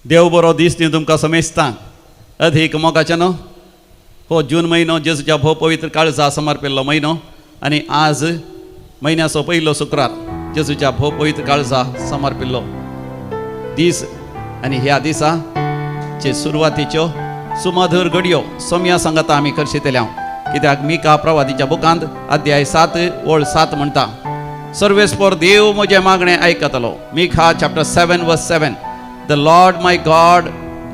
देव बरो दीस न्ही तुमकां समेजता. अधिक मोगाचे न्हू. हो जून म्हयनो जेजूच्या भोव पवित्र काळजा समर्पिल्लो म्हयनो आनी आज म्हयन्याचो पयलो शुक्रार जेजूच्या भोव पवित्र काळजा समर्पिल्लो दीस. आनी ह्या दिसाचे सुरवातीच्यो सुमधुर घडयो सोम्या सांगता आमी करशितल्या. कित्याक मिका प्रवादीच्या बुकांत अध्याय 7 ओळ 7 म्हणटा, सर्वेस्पर देव म्हजें मागणें आयकतलो. Mika chapter 7 verse 7. The lord my god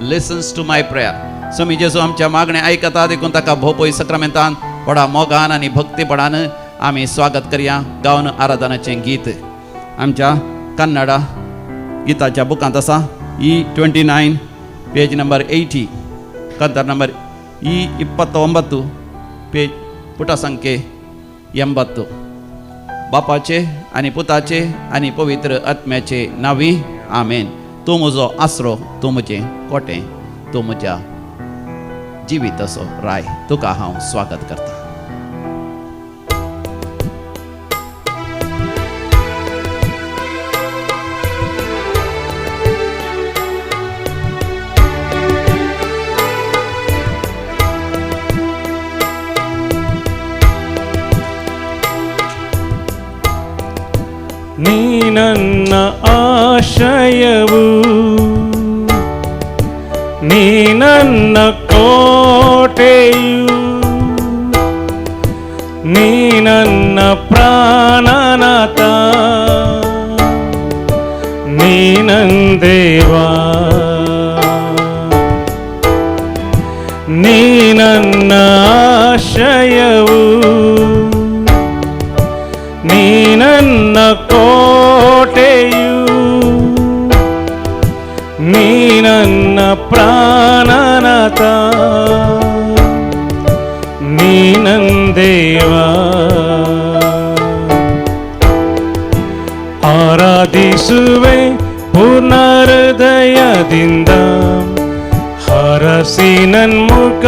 listens to my prayer. स्वामी जेजू आमच्या मागणें आयकता देखून ताका भोवपळी सक्रामेंतान व्हडा मोगान आनी भक्तीपणान आमी स्वागत करया. गावन आराधनाचें गीत आमच्या कन्नडा गिताच्या बुकांत आसा. E29 पेज नंबर 80, कंतर नंबर E29 पेज पुटा संख्ये 80. बापाचे आनी पुताचे आनी पवित्र आत्म्याचे नांवी आमेन. तूं म्हजो आसरो, तूं म्हजें कोटें, तूं म्हज्या जिविताचो राय. तुका हांव स्वागत करता. ನೀ ನನ್ನ ಆಶ್ರಯವು, ನೀ ನನ್ನ ಕೋಟೆಯು, ನೀ ನನ್ನ ಪ್ರಾಣನಾಥ, ನೀ ನನ್ನ ದೇವಾ, ನೀ ನನ್ನ ಆಶ್ರಯವು, ನೀ ನನ್ನ ಕೋಟೆಯು, ನೀ ನನ್ನ ಪ್ರಾಣನಾಥ, ನೀ ನನ್ನ ದೇವಾ. ಆರಾಧಿಸುವೆ ಪೂರ್ಣ ಹೃದಯದಿಂದ, ಹರಸಿ ನನ್ಮುಖ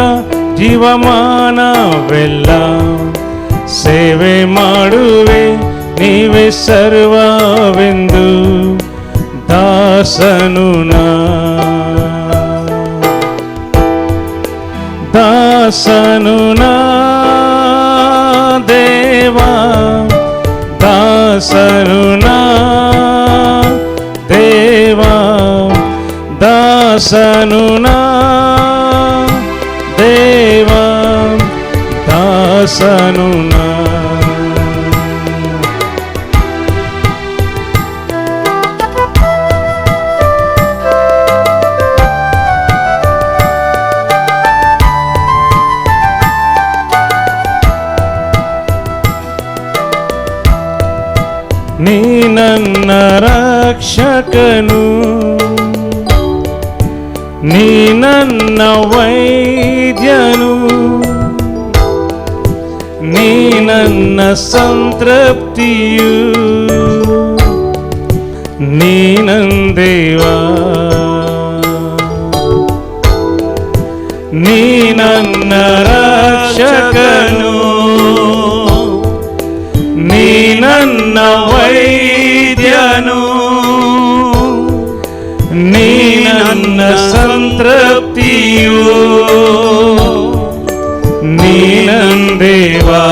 ಜೀವಮಾನವೆಲ್ಲ ಸೇವೆ ಮಾಡುವೆ ನೀವೇ ಸರ್ವವೆಂದು ದಾಸನು ನಾ, ದಾಸನು ನಾ ದೇವಾ, ದಾಸನು ನಾ ದೇವಾ, ದಾಸನು ನಾ ದೇವಾ, ದಾಸನು ನಾ. ನೀ ನನ್ನ ರಕ್ಷಕನು, ನೀ ನನ್ನ ವೈದ್ಯನು, ನೀ ನನ್ನ ಸಂತೃಪ್ತಿಯು, ನೀ ನನ್ನ ದೇವಾ, ನೀ ನನ್ನ ರಕ್ಷಕನು, ನೀ ನನ್ನ ವೈದ್ಯನು, ನೀ ನನ್ನ ಸಂತೃಪ್ತಿಯು, ನೀ ನನ್ನ ದೇವಾ.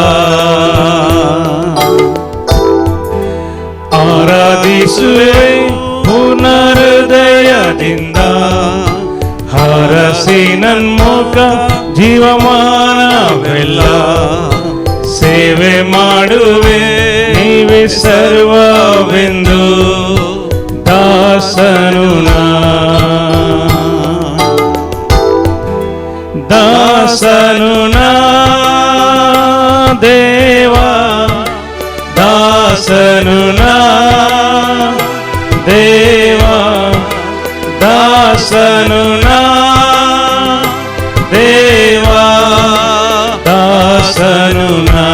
ಆರಾಧಿಸುವೆ ಪೂರ್ಣ ಹೃದಯದಿಂದ, ಹರಸಿ ನನ್ಮುಖ ಜೀವಮಾನವೆಲ್ಲ ಸೇವೆ ಮಾಡುವೆ ನೀವೇ ಸರ್ವವೆಂದು ದಾಸನು ನಾ, ದಾಸನು ನಾ ದೇವಾ, ದಾಸನು ನಾ ದೇವಾ, ದಾಸನು ನಾ ದೇವಾ, ದಾಸನು ನಾ.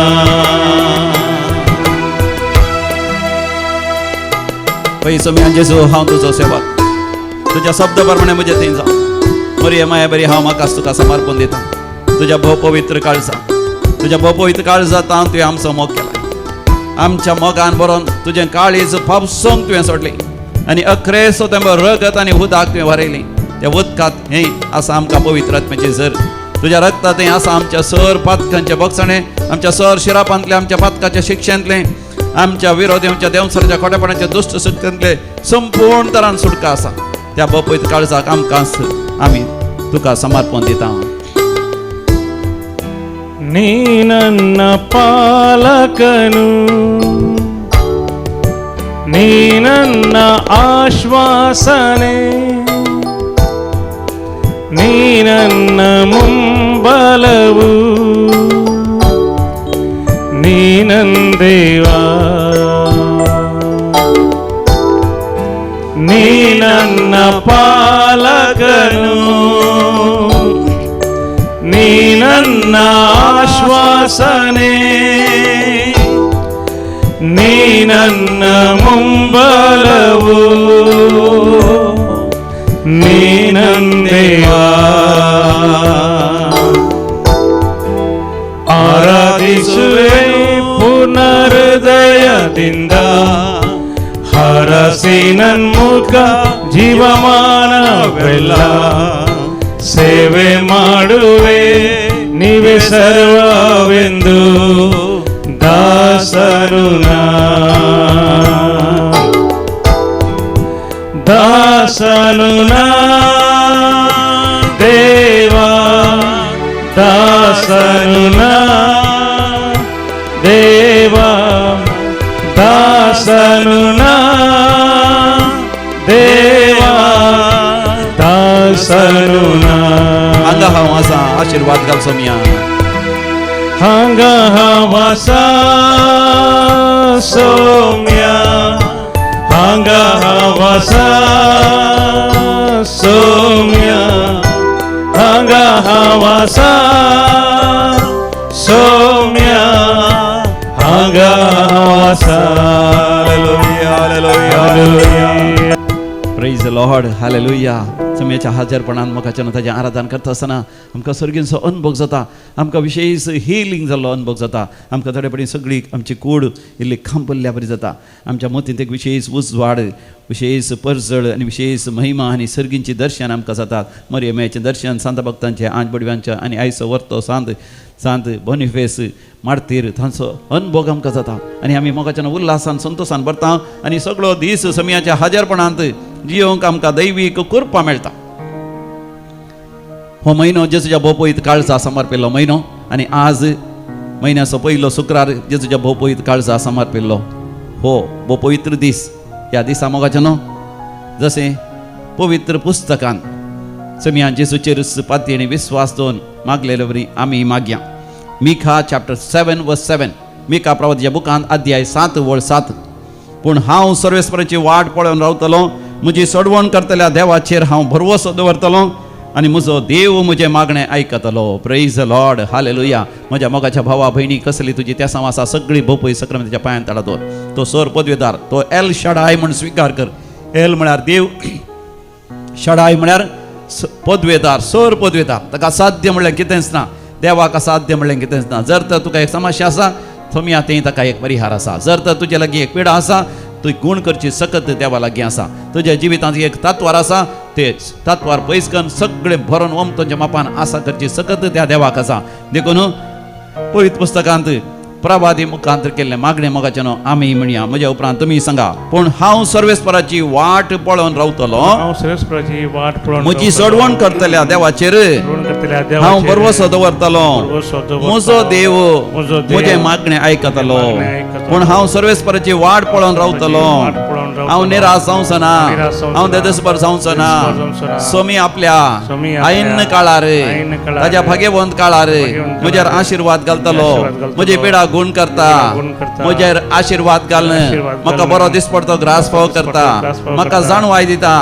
पै सोम्यान जेजू हांव तुजो सेवक, तुज्या शब्द प्रमाणे म्हजे थंय जावं. मरिये माया बरी हांव म्हाकाच तुका समर्पण दिता. तुज्या भोव पवित्र काळजा, तुज्या भोव पवित्र काळजांत तुवें आमचो मोग केला. आमच्या मोगान बरोवन तुजें काळीज फापसोंक तुवें सोडलें आनी अखरे सोतेंबर रगत आनी उदक तुवें व्हरयलें. त्या उदकात हे असं आमकां पवित्र आत्म्याचे झर तुझ्या रक्तात हें आसा आमच्या सर पातकांचे बगसणे आमच्या सर शिरापांतले आमच्या पातकाच्या शिक्षांतले आमच्या विरोधीच्या देवसराच्या खोटेपणाच्या दुष्ट शक्तींतले संपूर्ण तरान सुटका आसा त्या पवित्र काळजाक आमकां आमी तुका समर्पण दिता ನೀ ನನ್ನ ಪಾಲಕನು ನೀ ನನ್ನ ಆಶ್ವಾಸನೆ ನೀ ನನ್ನ ಮುಂಬಲವು ನೀ ನನ್ನ ದೇವಾ ನೀ ನನ್ನ ಪಾಲಕನು ನೀ ನನ್ನ ಆಶ್ವಾಸನೆ ನೀ ನನ್ನ ಮುಂಬಲವು ನೀ ನನ್ನ ದೇವಾ ಆರಾಧಿಸುವೆ ಪುನರ್ದಯದಿಂದ ಹರಸಿ ನನ್ಮುಖ ಜೀವಮಾನವೆಲ್ಲ ಸೇವೆ ಮಾಡುವೆ ನೀವೇ ಸರ್ವವೆಂದು ದಾಸರು ದಾಸನು ದೇವಾ ದಾಸನು ದೇವಾ ದಾಸನು ದೇವಾ दासनु हांगा हांव आसा आशीर्वाद घाल सोमिया हांगा हांव आसा सोम्या हांगा हांव आसा सोम्या हांगा हांव आसा सोम्या हांगा हांव आसा hallelujah hallelujah praise the lord hallelujah समयाच्या हाजरपणान मोगाच्यान ताजें आराधन करता आसतना आमकां सर्गीचो अनुभव जाता आमकां विशेष हिलींग जाल्लो अनुभव जाता आमकां थोडे पडीं सगळी आमची कूड इल्ली खांपल्ल्या बरी जाता आमच्या मतींत एक विशेष उजवाड विशेष परजळ आनी विशेष महिमा आनी सर्गींची दर्शन आमकां जातात मरियमेचें दर्शन सांत भक्तांचें आंज बडव्यांचें आनी आयचो वर्तो सांत बोनिफेस मारतीर तांचो अनुभव आमकां जाता आनी आमी मोगाच्यान उल्हासान संतोशान भरता आनी सगळो दीस समयाच्या हाजरपणांत जियोंक आमकां दैवीक कृपा मेळटा हो म्हयनो जेजूच्या भोवपळीत काळजा समर्पिल्लो म्हयनो आनी आज म्हयन्याचो पयलो शुक्रार जेजूच्या भोवपळीत काळजा समर्पिल्लो हो भोव पवित्र दीस ह्या दिसा मोगाच्यान जशें पवित्र पुस्तकान समयान जेजूचेर पातयेनी विस्वास दवरून मागलेले बरी आमी मागया मिखा चॅप्टर 7:7 मिखा प्रवादीच्या बुकांत अध्याय 7:7 पूण हांव सर्वेस्पराची वाट पळोवन रावतलो म्हजी सोडवण करतल्या देवाचेर हांव भरवसो दवरतलो आनी म्हजो देव म्हजें मागणें आयकतलो प्रेज द लॉर्ड हालेलुया म्हज्या मोगाच्या भावा भयणी कसली तुजी त्या आसा सगळी भोवपळी सक्रामेंताच्या पांयान ताडा दवर तो सोर पदवेदार तो एल शडाय म्हूण स्विकार कर एल म्हळ्यार देव शडाय म्हळ्यार पदवेदार सोर पदवेदार ताका साध्य म्हणल्यार कितेंच ना देवाक असाध्य म्हणल्यार कितेंच ना जर तर तुका एक समस्या आसा थोमी तें ताका एक परिहार आसा जर तर तुजे लागीं एक पिडा आसा तूं गुण करची सकत देवा लागीं आसा तुज्या जिवितांत एक तत्वार आसा ते तत्वार पयस करून सगळें भरून तुमच्या मापान आसा करची सकत त्या देवाक आसा देखून पवित्र पुस्तकांत प्रभादी मुखांतर केल्ले मागणे मोगाच्यान आमी म्हणया म्हज्या उपरांत तुमी सांगा पूण हांव सर्वेस्पराची वाट पळोवन रावतलो म्हजी सोडवण करतल्या देवाचेर हांव भरवसो दवरतलो म्हजो देव म्हजें मागणें आयकतलो पूण हांव सर्वेस्पराची वाट पळोवन रावतलो हांव निराश जावचो ना हांव देदस्पर जावचो ना सोमी आपल्या ऐन काळार ताज्या भाग्यवंत काळार म्हज्यार आशीर्वाद घालतलो म्हजी पिडा गुण करता म्हजेर आशीर्वाद घालन म्हाका बरो दिसपडतो ग्रास फोव करता म्हाका जाणवाय दिता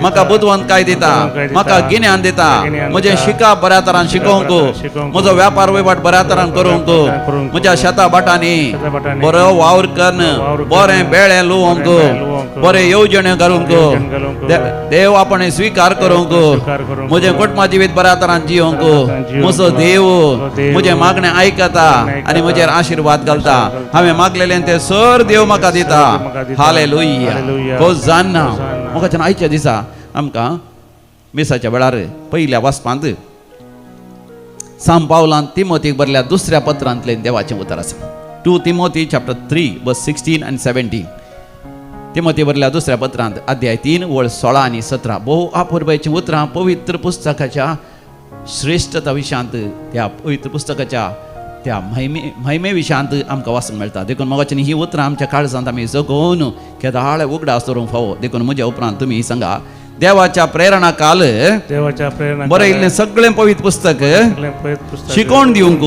म्हाका बुदवंतकाय दिता म्हाका गिन्यान दिता म्हजें शिकाप बऱ्या तरान शिकोवंक म्हजो व्यापार वैवाट बऱ्या तरान करूंक म्हज्या शेता बाटांनी बरो वावर करन बरें बेळें लुवंक बरे येवजण्यो घालूंक देव आपण स्वीकार करूंक म्हजें कुटुंबा जिवीत बऱ्या तरान जियोंक म्हजो देव म्हजें मागणें आयकता आनी म्हजेर आशीर्वाद घालता हांवें मागलेलें तें सर देव म्हाका दिता हालेलुया हो जान्ना म्हाका आयच्या दिसा आमकां मिसाच्या वेळार पहिल्या वाचपांत सांब पावलांत तिमोथीक बरल्या दुसऱ्या पत्रांतलें देवाचें उतर आसा. 2 Timothy chapter 3 verse 16 and 17. Timothy बरल्या दुसऱ्या पत्रांत अध्याय 3 वळ 16 आणि 17. भोव अपुर्बायचीं उतरां पवित्र पुस्तकाच्या श्रेष्ठता विशयांत, त्या पवित्र पुस्तकाच्या त्या महिमे विशयांत आमकां वाचूंक मेळटा. देखून मोगाच्यानी ही उतरां आमच्या काळजांत आमी जगोवन केदाळ उगडास दवरूंक फावो. देखून म्हज्या उपरांत तुमी सांगा, देवाच्या प्रेरणा काल देवाच्या प्रेरणा बरयल्लें सगळें पवित्र पुस्तक शिकोवन दिवंक,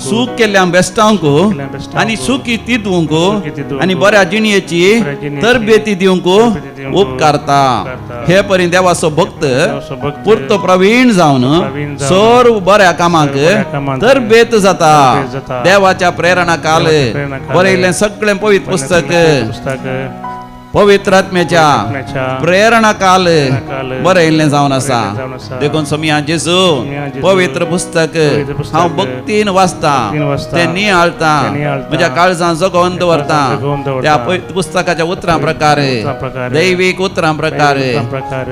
सूख केल्ल्यांक बेश्टावंक आनी सुखी तिदवंक आनी बऱ्या जिणयेची तरबेती दिवंक उपकारता. हे पर्यंत देवाचो भक्त पुर्तो प्रवीण जावन सर्व बऱ्या कामाक तरबेत जाता. देवाच्या प्रेरणा काल बरयल्लें सगळें पवित्र पुस्तक पवित्र आत्म्याच्या प्रेरणा काल बरयल्लें जावन आसा. देखून सोमिया जेजू पवित्र पुस्तक हांव भक्तीन वाचता, तें नियाळता, म्हज्या काळजांत जगोवन दवरता. त्या पवित्र पुस्तकाच्या उतरां प्रकार, दैवीक उतरां प्रकार,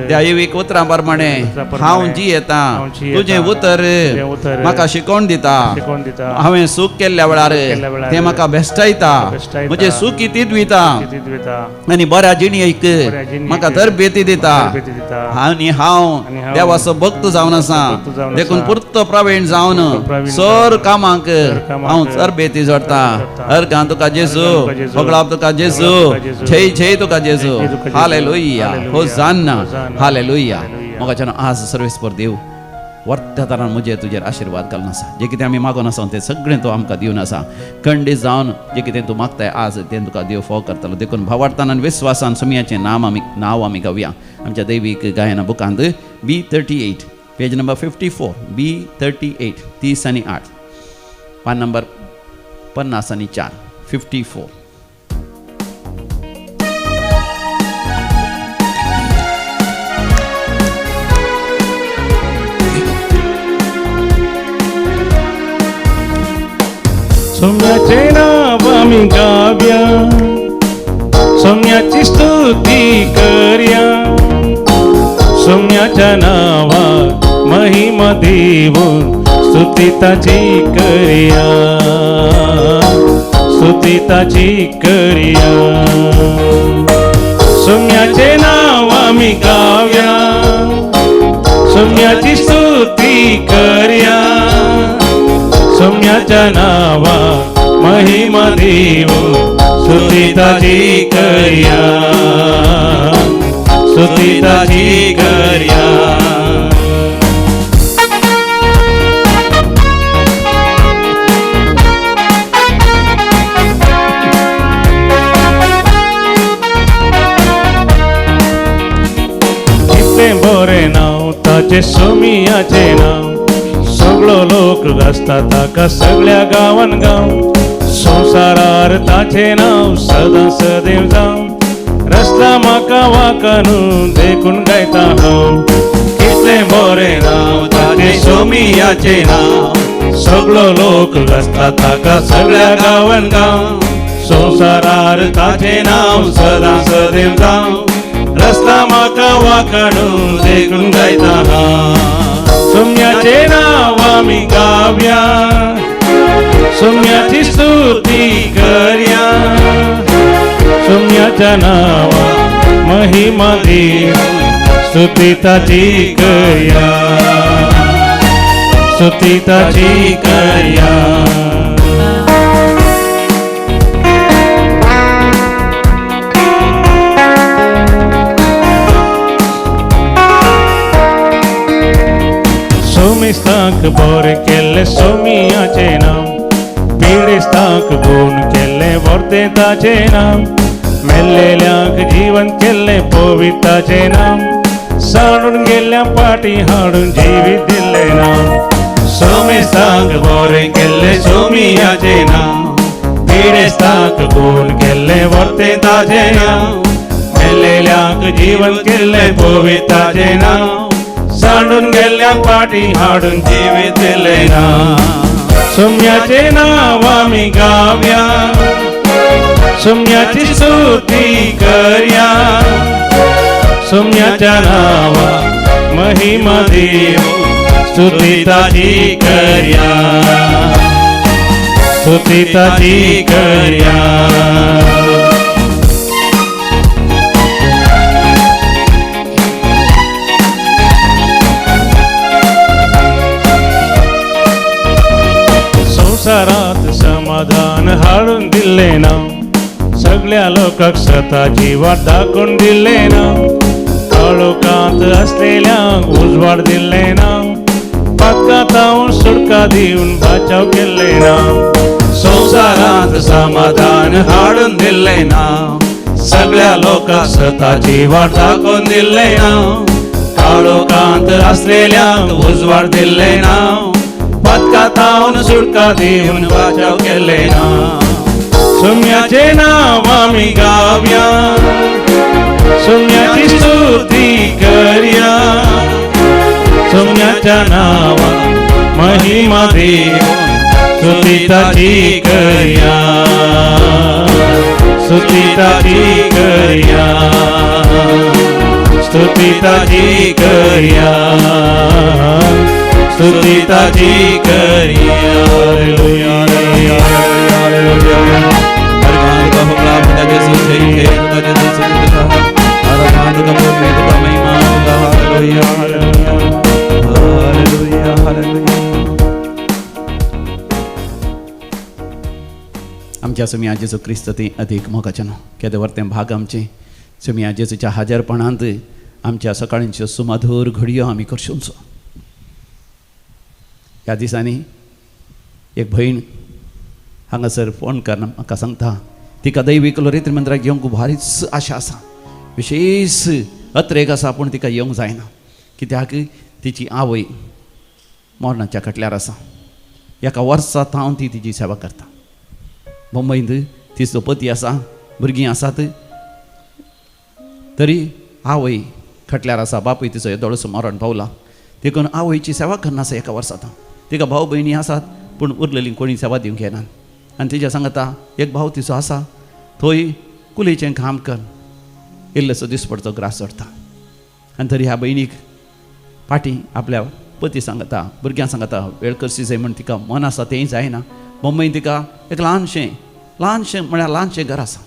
दैवीक उतरां प्रमाणे हांव जियेता. तुजें उतर म्हाका शिकोवन दिता. हांवें सूख केल्ल्या वेळार तें म्हाका बेश्टायता, म्हजें सूख तिदविता आनी बऱ्या जिणयेक म्हाका तरबेती दिता. आनी हांव देवाचो भक्त जावन आसा. देखून पुर्तो प्रवीण जावन सर कामाक हांव तरबेती जोडटा. अर्गां तुका जेजू, होगळाप तुका जेजू, जय जय तुका जेजू. Hallelujah, होसाना, hallelujah. मोगाच्यान आज सर्वेस्पर देव वर्त्या तरान म्हजे तुजेर आशिर्वाद घालून आसा. जे कितें आमी मागून आसा तें सगळें तूं आमकां दिवन आसा. खंडीत जावन जे कितें तूं मागताय आज तें तुका देव फाव करतलो. देखून भावार्थान आनी विस्वासान सोमियाचें नांव आमी गावया आमच्या दैवीक गायना बुकांत. B38 पेज नंबर 54, B38 30 आणि 8, पान नंबर 50 आणि 4, 54. सोम्याचे नाव आम्ही गाव्या, सोम्याची स्तुती करया. सोम्याच्या नावात महिमा देऊन स्तुती ताची करया, स्तुती ताची करया. सोम्याचे नाव आम्ही गाव्या, सोम्याची स्तुती करया. सोम्याच्या नावा महिमा देऊ स्तुती ताची करया, स्तुती ताची करया. कितले बरे नाव ताचे सोमियाचे नाव. सगळो लोक गाजता ताका सगळ्या गांवान गांव. संवसारार ताचे नाव सदां सदैव जावं. रस्ता म्हाका वाकानू देखून गायता हांव. कितले बरे नाव ताचे सोमियाचे नाव. सगळो लोक गाजता ताका सगळ्या गांवान गांव. संवसारार ताचे नाव सदां सदैव जावं. रस्ता म्हाका वाकानू देखून गायता हांव. सोम्याचे नाव आमी गाव्या, सोम्याची स्तुती करया. सोम्याच्या नावा महिमा देऊ स्तुती ताची करया, स्तुती ताची करया. सोमिस्ताक बरे केल्ले सोमियाचे नाव. पिडेस्ताक गुण केल्ले वर्ते ताचे नाव. मेल्लेल्यांक जीवन केल्ले पवित्राचे नाव. साडून गेल्ल्या पाटी हाडून जिवीत दिल्ले नाव. सोमिस्ताक बरे केल्ले सोमियाचे नाव. पिडेस्ताक गुण केल्ले वर्ते ताचे नाव. मेल्लेल्यांक जीवन केल्ले पवित्राचे नाव. सांडून गेल्या पाटी हाडून जिवीत दिले नाव. सोम्याचे नाव आमी गाव्या, सोम्याची स्तुती करया. सोम्याच्या नावा महिमा देव स्तुती ताची करया स्तुती ताची करया संसारात समाधान हाडून दिले ना सगळ्या लोकांक स्वताची वाट दाखवून दिले ना काळोखांत असलेल्यांक उजवाड दिले ना पातकांतावून सुटका दिवन बचाव केले ना संसारात समाधान हाडून दिले ना सगळ्या लोकांक स्वताची वाट दाखवून दिले ना काळोखांत असलेल्यांक उजवाड दिले ना पातकांतावून सुटका दिवन बचाव केले ना सोम्याचे नाव आम्ही गावया सोम्याची स्तुती करया सोम्याच्या नावा महिमा देव स्तुती ताची करया स्तुती ताची करया स्तुती ताची करया स्तुती ताची करया हालेलुया हालेलुया आमच्या सुम्या जेजू क्रिस्त ते अधिक मोगाच्यान केदे वर्ते भाग आमचे सुम्या जेजूच्या हाजरपणांत आमच्या सकाळींच्यो सुमधूर घडयो आमी करशुंचो ह्या दिसांनी एक भयण हांगासर फोन करना म्हाका सांगता तिका दैवीक रिती मंदिराक येवंक भारीच आशा आसा विशेष अत्रेक आसा पूण तिका येवंक जायना कित्याक तिची आवय मरणाच्या कटल्यार आसा एका वर्सांत हांव ती तिची सेवा करता मुंबईंत तिचो पती आसा भुरगीं आसात तरी आवय खटल्यार आसा बापूय तिचो येदोळसो मरण पावला देखून आवयची सेवा करनासा एका वर्सांत तिका भाव भयणी आसात पूण उरलेलीं कोणी सेवा दिवंक येना आनी तिच्या सांगता एक भाव तिचो आसा थंय कुलीचें काम कर इल्लोसो दिसपडचो ग्रास चडटा आनी तरी ह्या भयणीक फाटीं आपल्या पती सांगता भुरग्यांक सांगता वेळ करची जाय म्हण तिका मन आसा तेंय जायना मुंबईन तिका एक ल्हानशें म्हळ्यार ल्हानशें घर आसा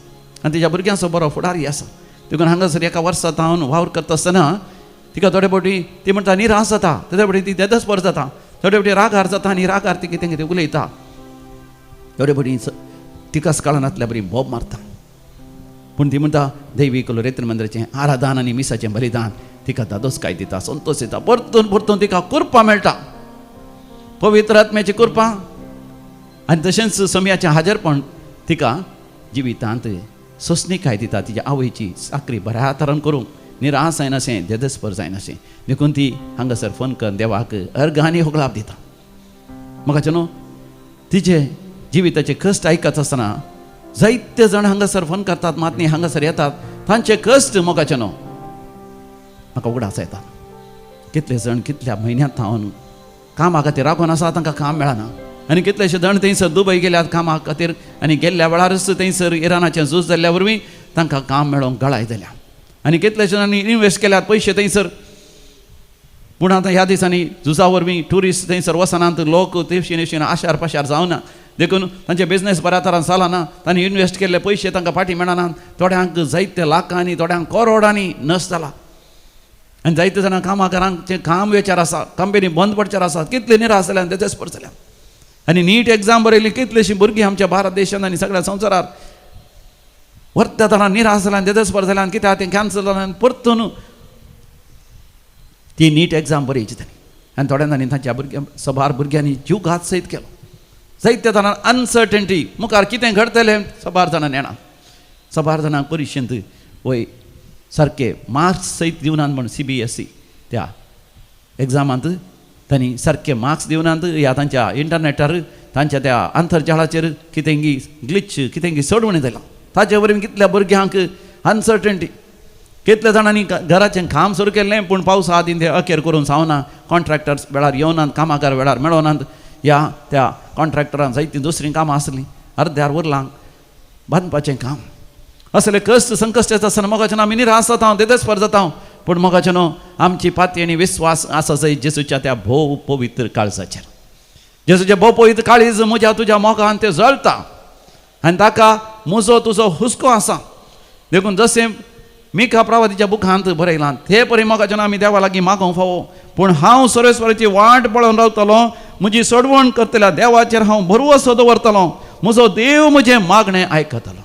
आनी तिच्या भुरग्यांचो बरो फुडारी आसा देखून हांगासर एका वर्सांत हांव वावर करता आसतना तिका थोडे फावटी ती म्हणटा निराश जाता थोडे फावटी ती देदस्पर जाता थोडे फावटी रागार जाता आनी रागार ती कितें कितें उलयता थोडे फावटी तिकाच काळनातल्या बरी बोब मारता पूण ती म्हणटा दैवीक रेत्र मंदिराचें आराधन आनी मिसाचें बलिदान तिका दादोसकाय दिता संतोश येता परतून परतून तिका कृपा मेळटा पवित्र आत्म्याची कृपा आनी तशेंच समयाचें हाजरपण तिका जिवितांत सोंसणीकाय दिता तिच्या आवयची साकरी बऱ्या तरान करूंक निराश जायनाशें देदस्पर जायनाशें देखून ती हांगासर फोन करून देवाक अर्घ आनी होगलाप दिता म्हाका न्हू तिचे जिविताचे कश्ट आयकत आसतना जायते जाण हांगासर फोन करतात मातनी हांगासर येतात तांचे कश्ट मोगाचे न्हू म्हाका उगडास येता कितले जाण कितल्या म्हयन्यांत हांव कामा खातीर राखून आसा तांकां काम मेळना आनी कितलेशे जाण थंयसर दुबय गेल्यात कामा खातीर आनी गेल्ल्या वेळारच थंयसर इराणाचें झूज जाल्ल्या वरवीं तांकां काम मेळोवंक गळाय जाल्या आनी कितलेशे जाणांनी इन्वेस्ट केल्यात पयशे थंयसर पूण आतां ह्या दिसांनी झुजा वरवीं ट्युरिस्ट थंयसर वचनांत लोक तेवशेन आशार पाशार जावना देखून तांचे बिझनेस बऱ्या तरान चलना तांणी इन्वेस्ट केल्ले पयशे तांकां फाटीं मेळनात थोड्यांक जायते लाखांनी थोड्यांक करोडांनी नस जाला आनी जायते जाणां कामाकारांचें काम वेचार आसा कंपनी बंद पडच्यार आसात कितले निराश जाल्यात देदस्पर जाल्यात आनी नीट एग्जाम बरयली कितलीशीं भुरगीं आमच्या भारत देशांत आनी सगळ्या संवसारांत वर्त्या तरान निराश जाल्यान देदस्पर जाल्यान कित्याक तें कॅन्सल जाल्यान परतून ती नीट एग्जाम बरयची तांणी आनी थोड्या जाणांनी तांच्या सबार भुरग्यांनी जीव घात सयत केलो जायत्या जाणांक अनसर्टनिटी मुखार कितें घडतलें सबार जाणां नेणार सबार जाणांक परिक्षेंत वय सारके मार्क्स सयत दिवनात म्हण CBSE त्या एग्जामांत तांणी सारके मार्क्स दिवनात ह्या तांच्या इंटरनेटार तांच्या त्या आंतरजाळाचेर कितेंगी ग्लिच कितेंगी सोडवणी जालां ताचे वरवीं कितल्या भुरग्यांक अनसर्टनिटी कितल्या जाणांनी घराचें काम सुरू केल्लें पूण पावस आदीं तें अखेर करून सावना कॉन्ट्रॅक्टर्स वेळार येवनात कामाकार वेळार मेळोनात ह्या त्या कॉन्ट्रॅक्टरांक जायतीं दुसरीं कामां आसलीं अर्द्यार उरलांक बांदपाचें काम असले कश्ट संकश्ट येता आसतना मोगाचें आमी निराश जाता देदस्पर जाता पूण मोगाचें न्हू आमची पाती आणि विश्वास असा जाय जेजूच्या त्या भोव पवित्र काळजाचेर. जेजूच्या भोव पवित्र काळीज म्हज्या तुज्या मोगान ते जळटा आनी ताका म्हजो तुजो हुस्को आसा. देखून जशें मिका प्रवादीच्या बुकांत बरयलां ते परी मोगाच्यान आमी देवा लागीं मागोवंक फावो. पूण हांव सर्वेस्वराची वाट पळोवन रावतलो, म्हजी सोडवण करतल्या देवाचेर हांव भरवसो दवरतलो, म्हजो देव म्हजें मागणें आयकतलो.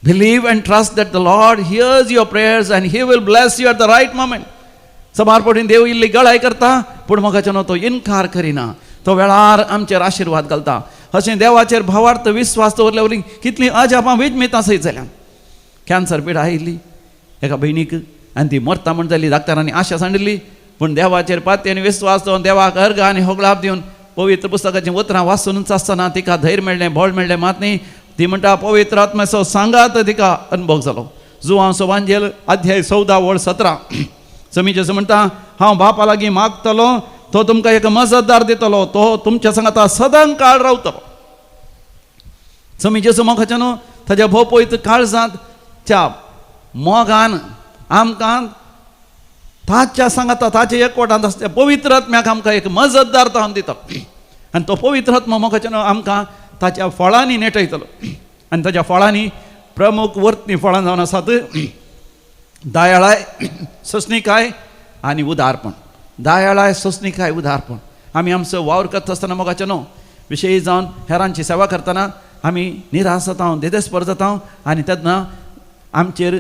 Believe and trust that the Lord hears your prayers and He will bless you at the right moment. सबार पडून देव इल्ली गळाय करता, पूण मोगाच्यान तो इन्कार करिना. तो वेळार आमचेर आशिर्वाद घालता. अशें देवाचेर भावार्थ विश्वास दवरले वरवीं कितलीं अजापां विजमेतां सयत जाल्यां. कॅन्सर पिडा आयिल्ली एका भयणीक आनी ती मरता म्हण जाली. डाक्टरांनी आशा सांडिल्ली, पूण देवाचेर पाती आनी विश्वास दवरून देवाक अर्घ आनी होगळाप दिवन पवित्र पुस्तकाचीं उतरां वाचूनच आसतना तिका धैर्य मेळ्ळें, बळ मेळ्ळें. मात न्ही, ती म्हणटा पवित्र आत्म्याचो सांगात तिका अनुभव जालो. जुवांव सवांजेल अध्याय 14 वळ 17 समी जेसू म्हणटा, हांव बापा लागीं मागतलो, तो तुमकां एक मजतदार दितलो, तो तुमच्या सांगाता सदां काळ रावतलो. समी जेसू मोगाच्यान ताच्या भोव पवित्र काळजांतच्या मोगान आमकां ताच्या सांगाता ताच्या एकवटांत आसता पवित्र आत्म्याक आमकां एक मजतदार तावन दिता. आनी तो पवित्र आत्मा मोगाच्यान आमकां ताच्या फळांनी नेटयतलो. आनी ताच्या फळांनी प्रमुख वर्तनी फळां जावन आसात दयाळाय, सस्निकाय आनी उदारपण. दयाळाय, सस्निकाय, उदारपण. आमी आमचो वावर करता आसतना मोगाच्यान विशयी जावन हेरांची सेवा करतना आमी निराश जाता, देदेस्पर जाता आनी तेन्ना आमचेर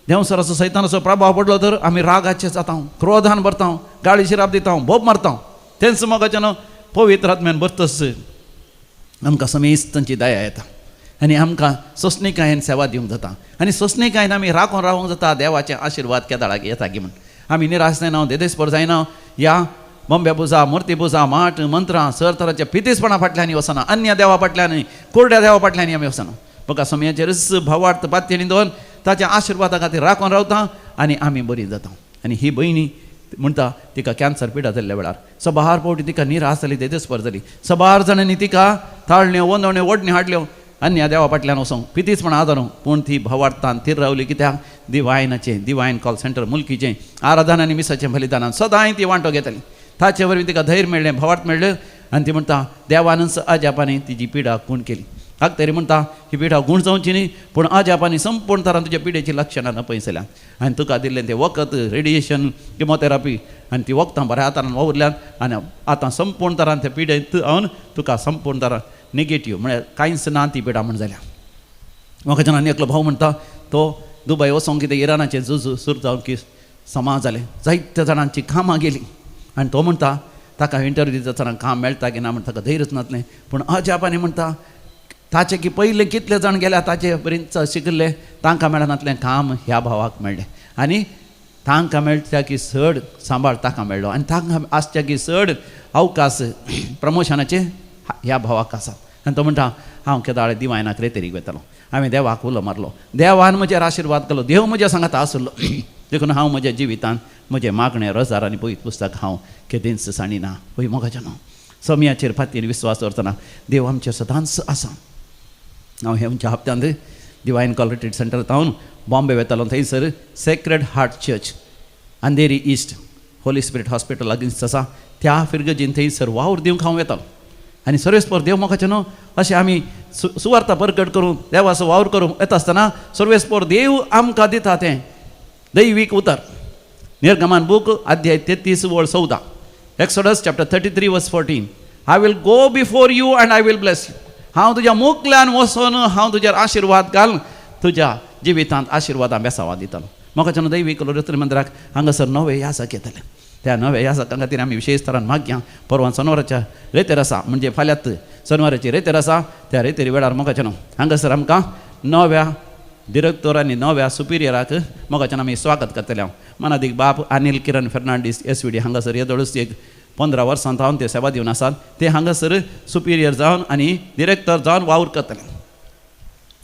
देवसराचो सैतानाचो प्रभाव पडलो तर आमी रागाचे जाता, क्रोधान भरता, गाळी शिराप दिता, बोब मारता. तेंच मोगाच्यान पवित्र आत्म्यान भरतस आमकां समेस्त तांची दया येता आनी आमकां सस्निकायेन सेवा दिवंक जाता. आनी सस्निकायेन आमी राखून रावूंक जाता देवाचे आशिर्वाद केदाळाक येता गी म्हण. आमी निराश जायना, देदेस्पर जायना. ह्या बॉम्बे पुजा, मुर्ती पुजा, माट, मंत्रां, सर तराच्या पितीसपणा फाटल्यान वचना, अन्य देवा फाटल्यान, कोरड्या देवा फाटल्यान आमी वचना. म्हाका समयाचेरच भावार्थ पाती आनी दोन ताच्या आशिर्वादा खातीर राखून रावता आनी आमी बरी जाता. आनी ही भयणी म्हणटा तिका कॅन्सर पिडा जाल्ल्या वेळार सबार फावटी तिका निराश जाली, देदेस्पर जाली. सबार जाणांनी तिका ताळण्यो, वंदवण्यो, ओडण्यो हाडल्यो अन्य देवा फाटल्यान वचोंक, पितीसपण आदारूंक. पूण ती भावार्थान थीर रावली. कित्याक दिवायन कॉल सेंटर मुल्कीचें आराधना आनी मिसाचें बलिदानान सदांय ती वांटो घेताली. ताचे वरवीं तिका धैर्य मेळ्ळें, भावार्थ मेळ्ळें आनी ती म्हणटा देवानच अजापांनी तिची पिडा गूण केली. हाक तरी म्हणटा ही पिडा गूण जावची न्ही, पूण अजापांनी संपूर्ण तरान तुज्या पिडेची लक्षणां नपयसल्यान आनी तुका दिल्लें तें वखद, रेडिएशन, किमोथेरापी आनी ती वखदां बऱ्या हातान वावरल्यान आनी आतां संपूर्ण तरान त्या पिडेंत हांवन तुका संपूर्ण तरान नेगेटीव म्हळ्यार कांयच ना ती पिडा म्हण जाल्या. म्हाका आनी एकलो भाव म्हणटा तो दुबय वचोंक कितें इरानाचें झूज सुरू जावन की समाज जालें, जायत्या जाणांची कामां गेलीं आनी तो म्हणटा ताका इंटरव्यू दितना काम मेळटा की ना म्हण ताका धैर्यच नासलें. पूण अजापानी म्हणटा ताचे की पयले कितले जाण गेल्या ताचे पर्यंत शिकले तांकां मेळनातलें काम ह्या भावाक मेळ्ळें आनी तांकां मेळच्या की चड सांबाळ ताका मेळ्ळो आनी तांकां आसच्या की चड अवकाश प्रमोशनाचे ह्या भावाक आसा. आनी तो म्हणटा हांव केदाळे दिवायनाक रेतेरीक वयतालो, हांवें देवाक उलो मारलो, देवान म्हजेर आशिर्वाद केलो, देव म्हज्या सांगाता आसलो. देखून हांव म्हज्या जिवितांत म्हजें मागणें रजार आनी पवित्र पुस्तक हांव केदेंच साणिना. पळय मोगाच्यान समयाचेर फातीर विश्वास दवरतना देव आमचेर सदांच आसा. हांव हे आमच्या हप्त्यांत दिवायन कॉल रिट्रीट सेंटर हांव बॉम्बे वयतालो. थंयसर sacred heart church Andheri east Holy spirit hospital against आसा त्या फिरगजीन थंयसर वावर दिवंक हांव येतालो. आनी सर्वेस्पर देव मोगाचें न्हू अशें आमी सुवार्ता परगट करूं देवाचो वावर करूंक येता आसतना सर्वेस्पर देव आमकां दिता तें दैवीक उतर. निर्गमान बूक अध्याय 33 वळ 14, एक्सोडस चॅप्टर 33 वर्स 14. I will go before you and I will bless you. हांव तुज्या मुखल्यान वचून हांव तुजेर आशिर्वाद घाल, तुज्या जिवितांत आशिर्वादां बेसावां दितलो. मोगाच्यान दैवीक रुत्री मंदिराक हांगासर नवे यासक येतले. त्या नव्या यासका खातीर आमी विशेश तरान मागया. परवां शेनवाराच्या रेतेर आसा म्हणजे फाल्यांत शेनवाराची रेतेर आसा. त्या रेतेरी वेळार मोगाच्यान हांगासर आमकां नव्या डिरेक्टर आनी नव्या सुपिरियराक मोगाच्यान आमी स्वागत करतले. हांव मनादीक बाप अनिल किरण फेर्नांडीस SVD हांगासर येदोळूच एक 15 वर्सां जावन ते सेवा दिवन आसात. ते हांगासर सुपिरियर जावन आनी डिरेक्टर जावन वावर करतले.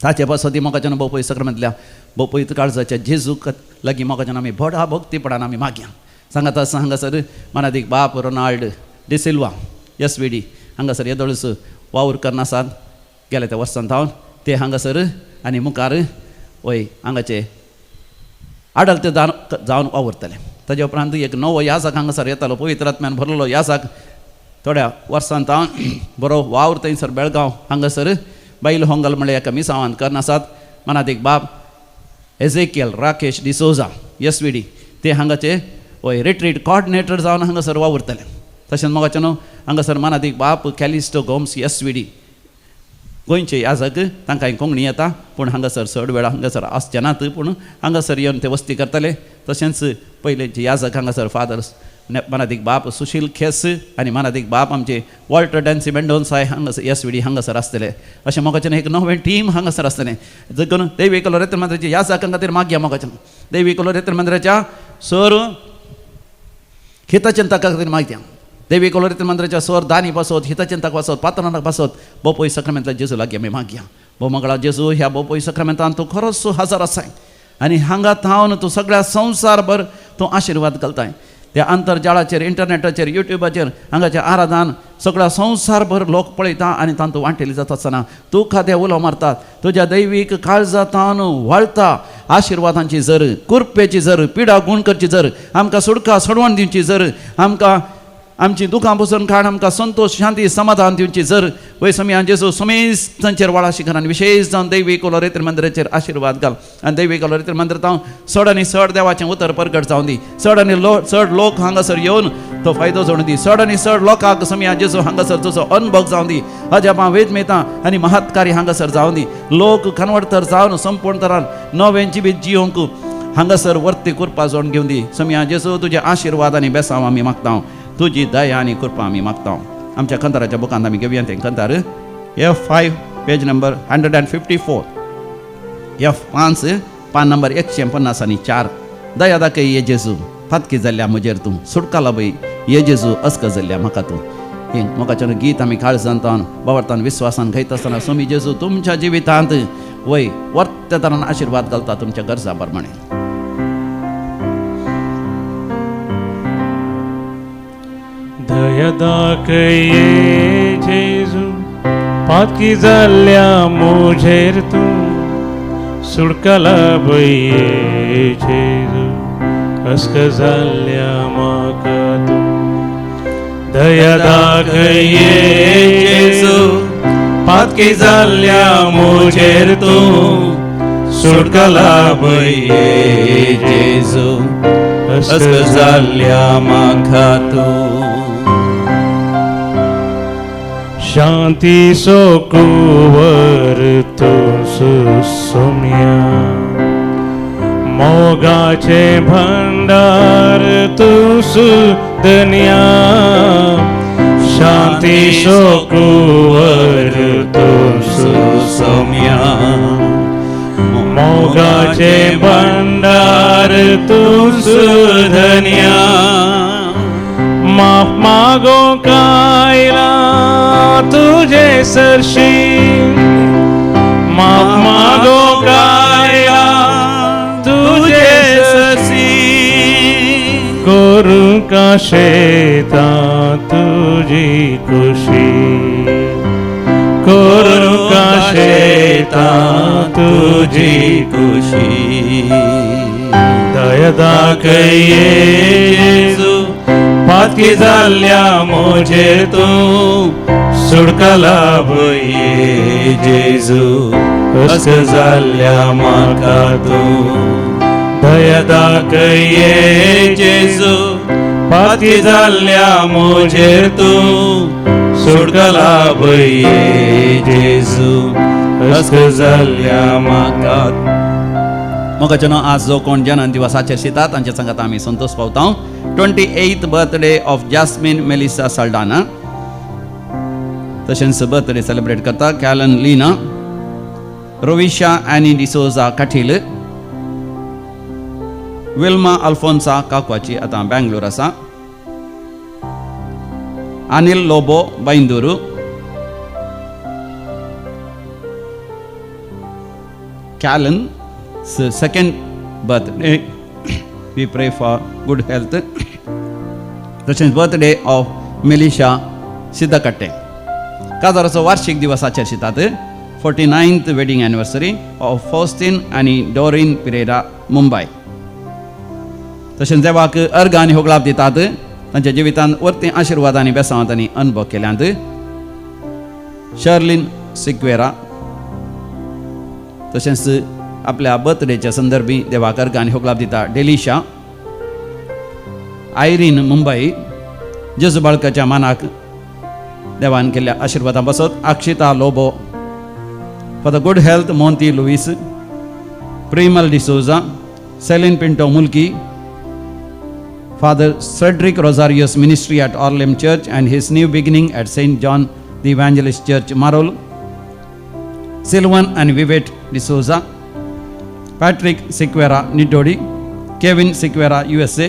ताचे पासत मोगाच्यान भोव पयस सक्रामेंतल्या भोव पयस काळजाच्या जेजूक लागीं मोगाच्यान आमी व्हडा भक्तीपणान आमी मागया. सांगात आसा हांगासर मनादीक बाप रोनाल्ड डिसिल्वा SVD हांगासर येदोळूच वावर करनासात गेल्या त्या वर्सांत हांव ते हांगासर आनी मुखार वय हांगाचे आडल ते जावन वावरतले. ताजे उपरांत एक नवो यासाक हांगासर येतालो, पवित्र आत्म्यान भरलेलो यासाक थोड्या वर्सांत हांव बरो वावर थंयसर बेळगांव हांगासर बायल होंगल म्हणल्यार एका मिसावांत करनासात मनात एक बाब एझेकियल राकेश डिसोजा SVD ते हांगाचे वय रिट्रीट कॉर्डिनेटर जावन हांगासर वावरतले. तशेंच मोगाचे न्हू हांगासर मनात एक बाब कॅलिस्टो गोम्स SVD गोंयचे याजक तांकां कोंकणी येता पूण हांगासर चड वेळा हांगासर आसचे नात पूण हांगासर येवन ते वस्ती करतले. तशेंच पयलेचे याजक हांगासर फादर्स मनात एक बाप सुशील खेस आनी मनात एक बाप आमचे वॉल्टर डॅन्सी मेंडोन्साय हांगासर SVD हांगासर आसतले. अशें मोगाचें एक नवें टीम हांगासर आसतलें. देखून दैवी कलोरेत्र मंदिराच्या याजकां खातीर मागया मोगाचें दैवी कलोरेत्र मंदिराच्या सर हितचिंतका खातीर मागया. दैवी कलोरेत्र मंदिराच्या सर दानी पासत हितचिंतक पासत पात्रांक पासत बोपोई सक्रामेंतांत जेजू लागीं आमी मागया. भो मंगळा जेजू ह्या बोपोई सक्रामेंतांत तूं खरोच हजर आसाय आनी हांगा थावन तूं सगळ्या संवसारभर तूं आशिर्वाद घालताय. त्या अंतर्जाळाचेर इंटरनेटाचेर युट्यूबाचेर हांगाचें आराधन सगळ्या संवसारभर लोक पळयता आनी तातूंत वांटेली जाता आसतना तूं खातें उलो मारतात. तुज्या दैवीक काळजांतान व्हाळता आशिर्वादांची जर, कुरपेची जर, पिडा गुणकरची जर, आमकां सुडका सोडवण दिवची जर, आमकां आमची दुखां पसून काड आमकां संतोश शांती समाधान दिवची जर. वय समियान जेजू समेस्तांचेर वाळा शिखरान विशेश जावन दैवी कलोरेत्र मंदिराचेर आशिर्वाद घाल. आनी दैवी कलोरेत्र मंदिरांत हांव चड आनी चड देवाचें उतर प्रगट जावन दी. चड आनी चड लोक हांगासर येवन तो फायदो जोडून दी. चड आनी चड लोकांक समियान जेजू हांगासर तुजो अनुभव जावन दी. अजापां वेद मेता आनी महत्कारी हांगासर जावन दी. लोक कन्वर्टर जावन संपूर्ण तरान नवें जिवीत जियोंक हांगासर वर्ती कृपा जोडून घेवन दी. समियान जेजू तुजे आशिर्वाद आनी बेसांव आमी मागता. तुजी दया आनी कृपा आमी मागता. आमच्या कंताराच्या बुकांत आमी घेवया तें कंतार F5 पेज नंबर 154 F5 पान नंबर 154. दया दाखय ये जेजू फातकी जाल्ल्या म्हजेर तूं सुटका लाभय ये जेजू अस्क जाल्ल्या म्हाका तूं. हें मोगाचें गीत आमी काळजांतान बावरतान विश्वासान गायता आसतना स्वामी जेजू तुमच्या जिवितांत वय वर्त तरान आशिर्वाद घालता तुमच्या गरजा प्रमाणे. दया दाखय जेजू फातकी जाल्ल्या म्हजेर तूं सुटका लाभय जेजू अस्क जाल्ल्या म्हाका तूं. दया दाखय जेजू फातकी जाल्ल्या म्हजेर तूं सुटका लाभय जेजू अस्क जाल्ल्या म्हाका तूं. शांती सो कुंवर तूं सुसोम्या मोगाचे भंडार तूं सुदन्या. शांती सो कुंवर तूं सुसोम्या मोगाचे भंडार तूं सुदन्या. माफ मागो कायला तुझे सरशी माफ मागो कायला तुझे सरशी करू का शेता तुझी खुशी करू का शेता तुझी खुशी. दया दाखय जेजू फातकी जाल्ल्या म्हजेर तूं सुटका लाभय जेजू अस्क जाल्ल्या म्हाका तूं. दया दाखय जेजू फातकी जाल्ल्या म्हजेर तूं सुटका लाभय जेजू अस्क जाल्ल्या म्हाका. मोगाचें आज जो कोण जन्म दिवसाचेर शितात तांच्या सांगात आमी संतोष पावता. 28th birthday of Jasmine Melissa Saldanha. तशेंच बर्थडे सेलिब्रेट करता Callan Lina, Rovisha Annie D'Souza Kateel, Wilma Alphonsa काकवाची आतां बँगलोर आसा, Anil Lobo Byndoor, Callan second birthday we pray for good health. तशेंच बर्थडे ऑफ मेलिशा सिद्धकट्टे काजाराचो वार्षिक दिवस आचरतात. 49th wedding anniversary of Faustine आनी डॉरिन पिरेरा मुंबय. तशेंच देवाक अर्घ आनी होगलाप दितात तांच्या जिवितांत वर्ती आशिर्वाद आनी बेसांव तांणी अनुभव केल्यांत. शर्लिन सिक्वेरा तशेंच आपल्या बर्थडेच्या संदर्भी देवाक अर्घ आनी होगलाप दिता. डेलिशा आयरीन मुंबई जेजू बाळकाच्या मानाक देवान केल्ल्या आशिर्वादा पासत. Akshita Lobo for the good health Monti Lewis. Primal D'Souza. Celine Pinto Mulki. Father Cedric Rosarios ministry at Orlem Church and his new beginning at St. John the Evangelist Church, Marol. Silvan and Vivet D'Souza. Patrick Siquera, Nidodi. Kevin Siquera, USA.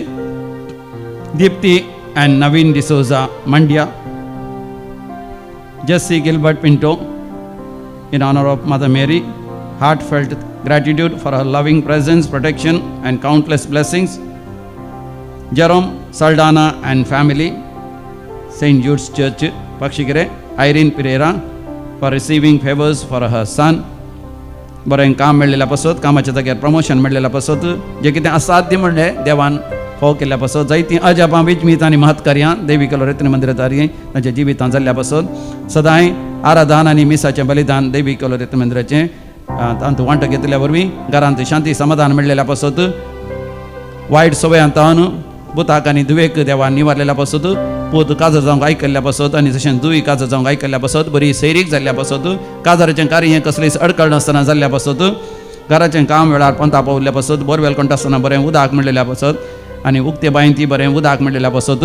Deepthi and Naveen D'Souza, Mandya. Jesse Gilbert Pinto, in honor of Mother Mary. Heartfelt gratitude for her loving presence, protection, and countless blessings. Jerome Saldana and family, St. Jude's Church, Pakshigire. Irene Pereira for receiving favors for her son. बरें काम मेळ्ळेल्या पासत, कामाच्या जाग्यार promotion मेळ्ळेल्या पासत, जे कितें असाध्य म्हणलें देवान फाव केल्ल्या पासत, जायतीं अजापां विजमीत आनी महत्कार्यां देवी कलोरेत्री मंदिरांतली तांच्या जिवितांत जाल्ल्या पासत सदांय आराधन आनी मिसाचें बलिदान देवी कलोरेत्री मंदिराचें तांतूं वांटो घेतल्या वरवीं घरांत शांती समाधान मेळ्ळेल्या पासत, वायट सवयांतान बुताक आनी दुवेक देवान निवारलेल्या पासत, पूत काजर जावंक आयकल्ल्या पासत आनी तशेंच दुय काजर जावंक आयकल्ल्या पासत, बरी सैरीक जाल्ल्या पासत, काजाराचें कार्य कसलीच अडखळ नासतना जाल्ल्या पासत, घराचें काम वेळार पंता पावल्ल्या पासत, बोरवेल कंटा आसतना बरें उदक मेळ्ळेल्या पासत आनी उक्ते बांयती बरें उदक मेळ्ळेल्या पासत,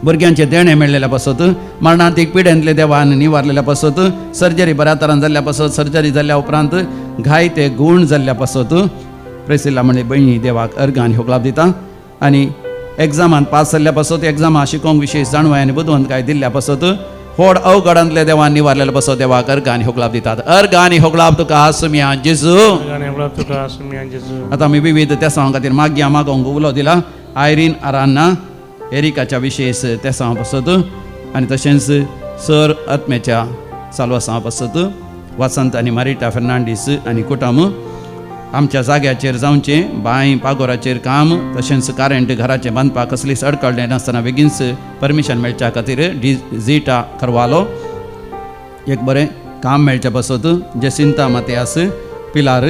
भुरग्यांचे देणे मेळ्ळेल्या पासत, मरणांतीक पिड्यांतले देवान निवारलेल्या पासत, सर्जरी बऱ्या तरान जाल्ल्या पासत, सर्जरी जाल्ल्या उपरांत घायते गूण जाल्ल्या पासत. प्रेसिला म्हणजे बहिणी देवाक अर्घ आनी होगलाप दिता. आनी एग्जामांत पास जाल्ल्या पासत, एग्जामां शिकोवंक विशेश जाणवाय आनी बुदवंतकाय दिल्ल्या पासत, व्हड अवघडांतले देवान निवारलेल्या पासत देवाक अर्घ आनी होगलाप दितात. अर्घ आनी होगलाप तुका आसुमिया जेजू. आतां आमी विविध तेसां खातीर मागया मागोवंक उलो दिला. आयरीन आरान्ना एरिकाच्या विशेश तेसां पासत आनी तशेंच सर आत्म्याच्या साल्वासां पासत, वसंत आनी मारिटा फेर्नांडीस आनी कुटुंब आमच्या जाग्याचेर जावचें, बांय पागोराचेर काम, तशेंच कारेंट घराचें बांदपाक कसलीच अडखळ नासतना बेगीनच परमिशन मेळच्या खातीर झीटा करवालो एक बरें काम मेळचें पासत. जसिंता मातियास पिलार.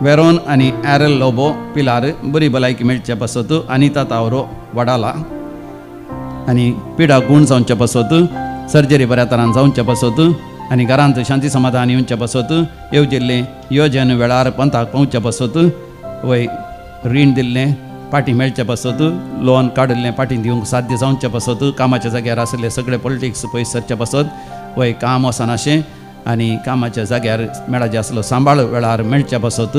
वेरोन आनी एरल लोबो पिलार. बरी भलायकी मेळचे पासत. अनिता तावरो वडाला आनी पिडा गूण जावचे पासत, सर्जरी बऱ्या तरान जावचे पासत आनी घरांत शांती समाधान येवचे पासत, येवजिल्लें योजन वेळार पंथाक पावचे पासत, वय रीण दिल्लें पाटी मेळचे पासत, लोन काडिल्लें पाटी दिवंक साध्य जावचे पासत, कामाच्या जाग्यार आसले सगळे पॉलिटिक्स पयस सरचे पासत, वय काम वचनाशें आनी कामाच्या जाग्यार मेळाचे आसलो सांबाळ वेळार मेळचे पासत.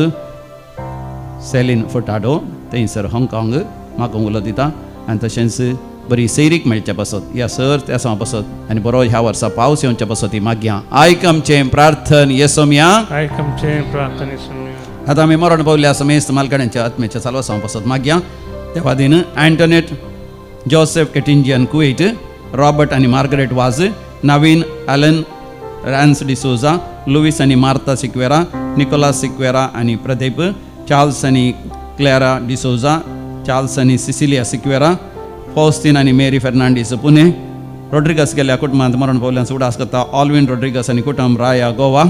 सेलीन फुटाडो थंयसर हाँगकाँग म्हाका उलो दिता आनी तशेंच बरी सैरीक मेळचे पासत ह्या सर तेसां पासत आनी बरो ह्या वर्सा पावस येवचे पासत ही मागया. आयकमचें प्रार्थन येसोम्या. आतां आमी मरण पावल्ल्या समेस्त मालकाड्यांच्या आत्म्याच्या साल्वासां पासत मागया. त्या वादीन अँटोनेट जोसेफ केटिंजियन कुवेट. रॉबर्ट आनी मार्गरेट वाज. नवीन ॲलन रॅन्स डिसोजा. लुईस आनी मार्ता सिक्वेरा. निकोलास सिक्वेरा आनी प्रदीप. चार्ल्स आनी क्लॅरा डिसोजा. चार्ल्स आनी सिसिलिया सिक्वेरा. फॉस्टीन आनी मेरी फेर्नांडीस पुणे. रोड्रिगस गेल्ल्या कुटुंबांत मरण पावल्ल्यान उडास करता. ऑल्विन रोड्रिगस आनी कुटुंब राया गोवा.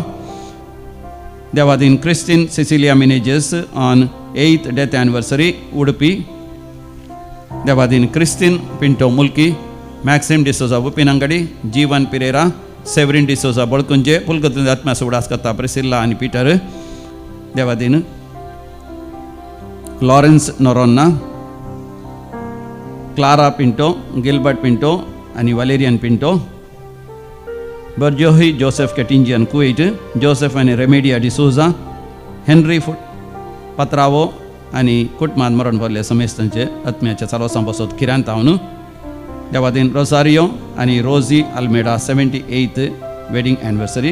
देवादीन Christine Cecilia Menezes on 8th death anniversary Udupi. देवादीन Christine Pinto Mulki. Maxim D'Souza उपिनंगडी. जीवन पिरेरा. सेवरीन डिसोजा बळकुंजे. पुलकतून आत्म्यास उडास करता प्रिसिल्ला आनी पीटर. देवादीन Lawrence Noronha. Clara Pinto. Gilbert Pinto आनी वालेरियन पिंटो. बर्जोही जोसेफ केटिंजियन कुवेट. जोसेफ आनी रेमेडिया डिसोजा. हेनरी पत्रावो आनी कुटुंबांत मरण पावल्ले समेस्तांचे आत्म्याच्या चालवसां पासत किरांतावन. देवादीन रोसारियो आनी Rosie Almeida 78th wedding anniversary.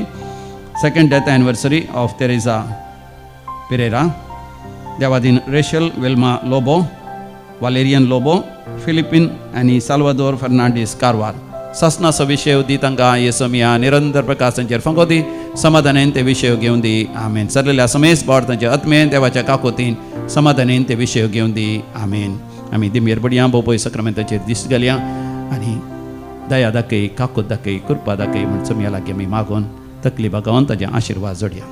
2nd death anniversary of Teresa Pereira. देवादीन Rachel Wilma Lobo. Valerian Lobo. फिलिपिन आनी साल्वादोर फर्नांडीस कारवार. ससनाचो विशय दी तांकां येसो मिया निरंतर प्रकाश तांचेर फंगो दी समाधानान ते विशय घेवन दी आमेन. सरलेल्या समेस बावड तांच्या आत्मेन देवाच्या काकोतीन समाधानान ते विशय घेवन दी आमेन. आमी दिमेर बडया बोपय सक्रामेंताचेर दिश्ट घालया आनी दया दाखय काकोत दाखय कृपा दाखय म्हण समिया लागीं आमी मागोन तकली बगावन ताजे आशिर्वाद जोडया.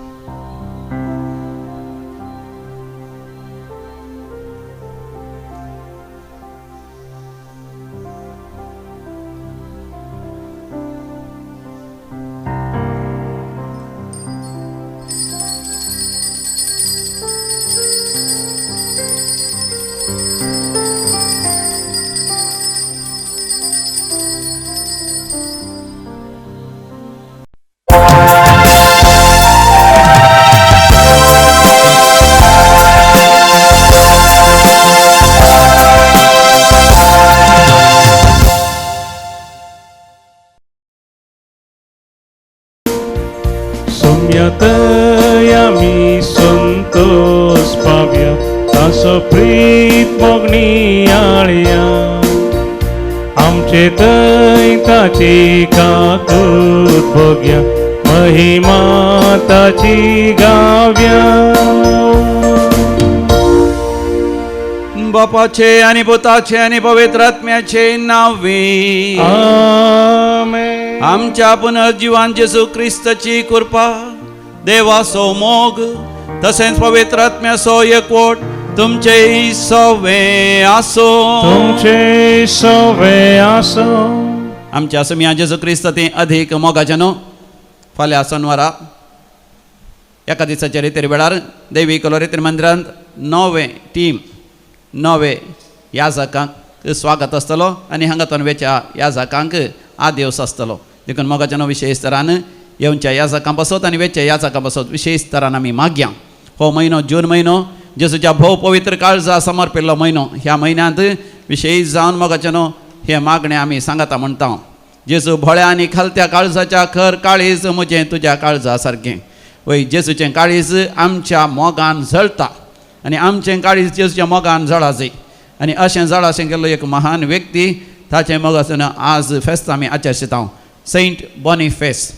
सोम्यात आमी संतोष पावया तासो प्रीत मोगणी आळया आमचे थंय ताची काकूत भोगया महिमा ताची गाव्या. बापाचे आणि पुताचे आणि पवित्र आत्म्याचे नावे आमेन. आमच्या पुनर्जीवान जेसू ख्रिस्ताची कृपा देवासो मोग तसेच पवित्र आत्म्यासो एकवट तुमचे सवे आसो. तुमचे सवे आसो. आमच्या समिया जेसू ख्रिस्त ते अधिक मोगाचे न्हू. फाल्यां सोनवारा एका दिसाच्या रितीर वेळार देवी कलोरितीर मंदिरांत नवे याजकांक स्वागत आसतलो आनी हांगातून वेच्या याजकांक आदेवस आसतलो. देखून मोगाच्या न्हू विशेश तरान येवच्या याजकां बसत आनी वेच्या याजकां बसत विशेश तरान आमी मागया. हो म्हयनो जून म्हयनो जेजूच्या भोव पवित्र काळजा समर्पिल्लो म्हयनो. ह्या म्हयन्यांत विशेश जावन मोगाच्या न्हू हे मागणें आमी सांगता म्हणटा. जेजू भोळ्या आनी खालत्या काळजाच्या खर काळीज म्हजें तुज्या काळजा सारकें. वय जेजूचें काळीज आमच्या मोगान जळटा आनी आमचें काळीज जेजूच्या मोगान जळा जाय आनी अशें जळ अशें केल्लो एक महान व्यक्ती ताचें मोग आसतना आज फेस्त आमी आचरता. सेंट बॉनिफेस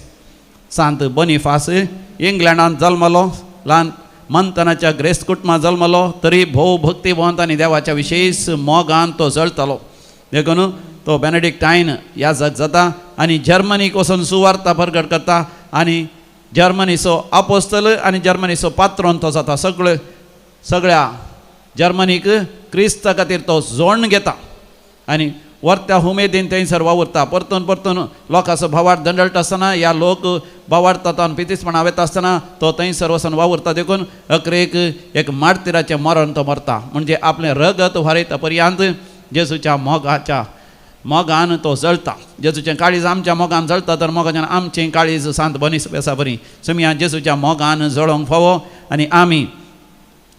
सांत बॉनिफास इंग्लंडांत जल्मलो. ल्हान मंथनाच्या ग्रेस्त कुटुंबांत जल्मलो तरी भोव भक्तिवंत आनी देवाच्या विशेश मोगान तो जळटलो. देखून तो बेनेडिक्टायन याजक जाता आनी जर्मनीक वचून सुवार्ता प्रगट करता आनी जर्मनीचो आपोस्तल आनी जर्मनीचो पात्रोन तो जाता. सगळ्या जर्मनीक क्रिस्ता खातीर तो जोडण घेता आनी वर्त्या उमेदीन थंयसर वावुरता. परतून लोकांचो भावार्थ दंडळटा आसतना ह्या लोक भावार्थांत पितीसपणां वेता आसतना तो थंयसर वचून वावुरता. देखून अकरेक एक मार्तिराचें मरण तो मरता. म्हणजे आपलें रगत व्हारयता पर्यंत जेजूच्या मोगान तो जळटा. जेजूचें काळीज आमच्या मोगान जळटा तर मोगाच्यान आमचें काळीज सांत बॉनिफेसा बरी समिया जेजूच्या मोगान जळोवंक फावो आनी आमी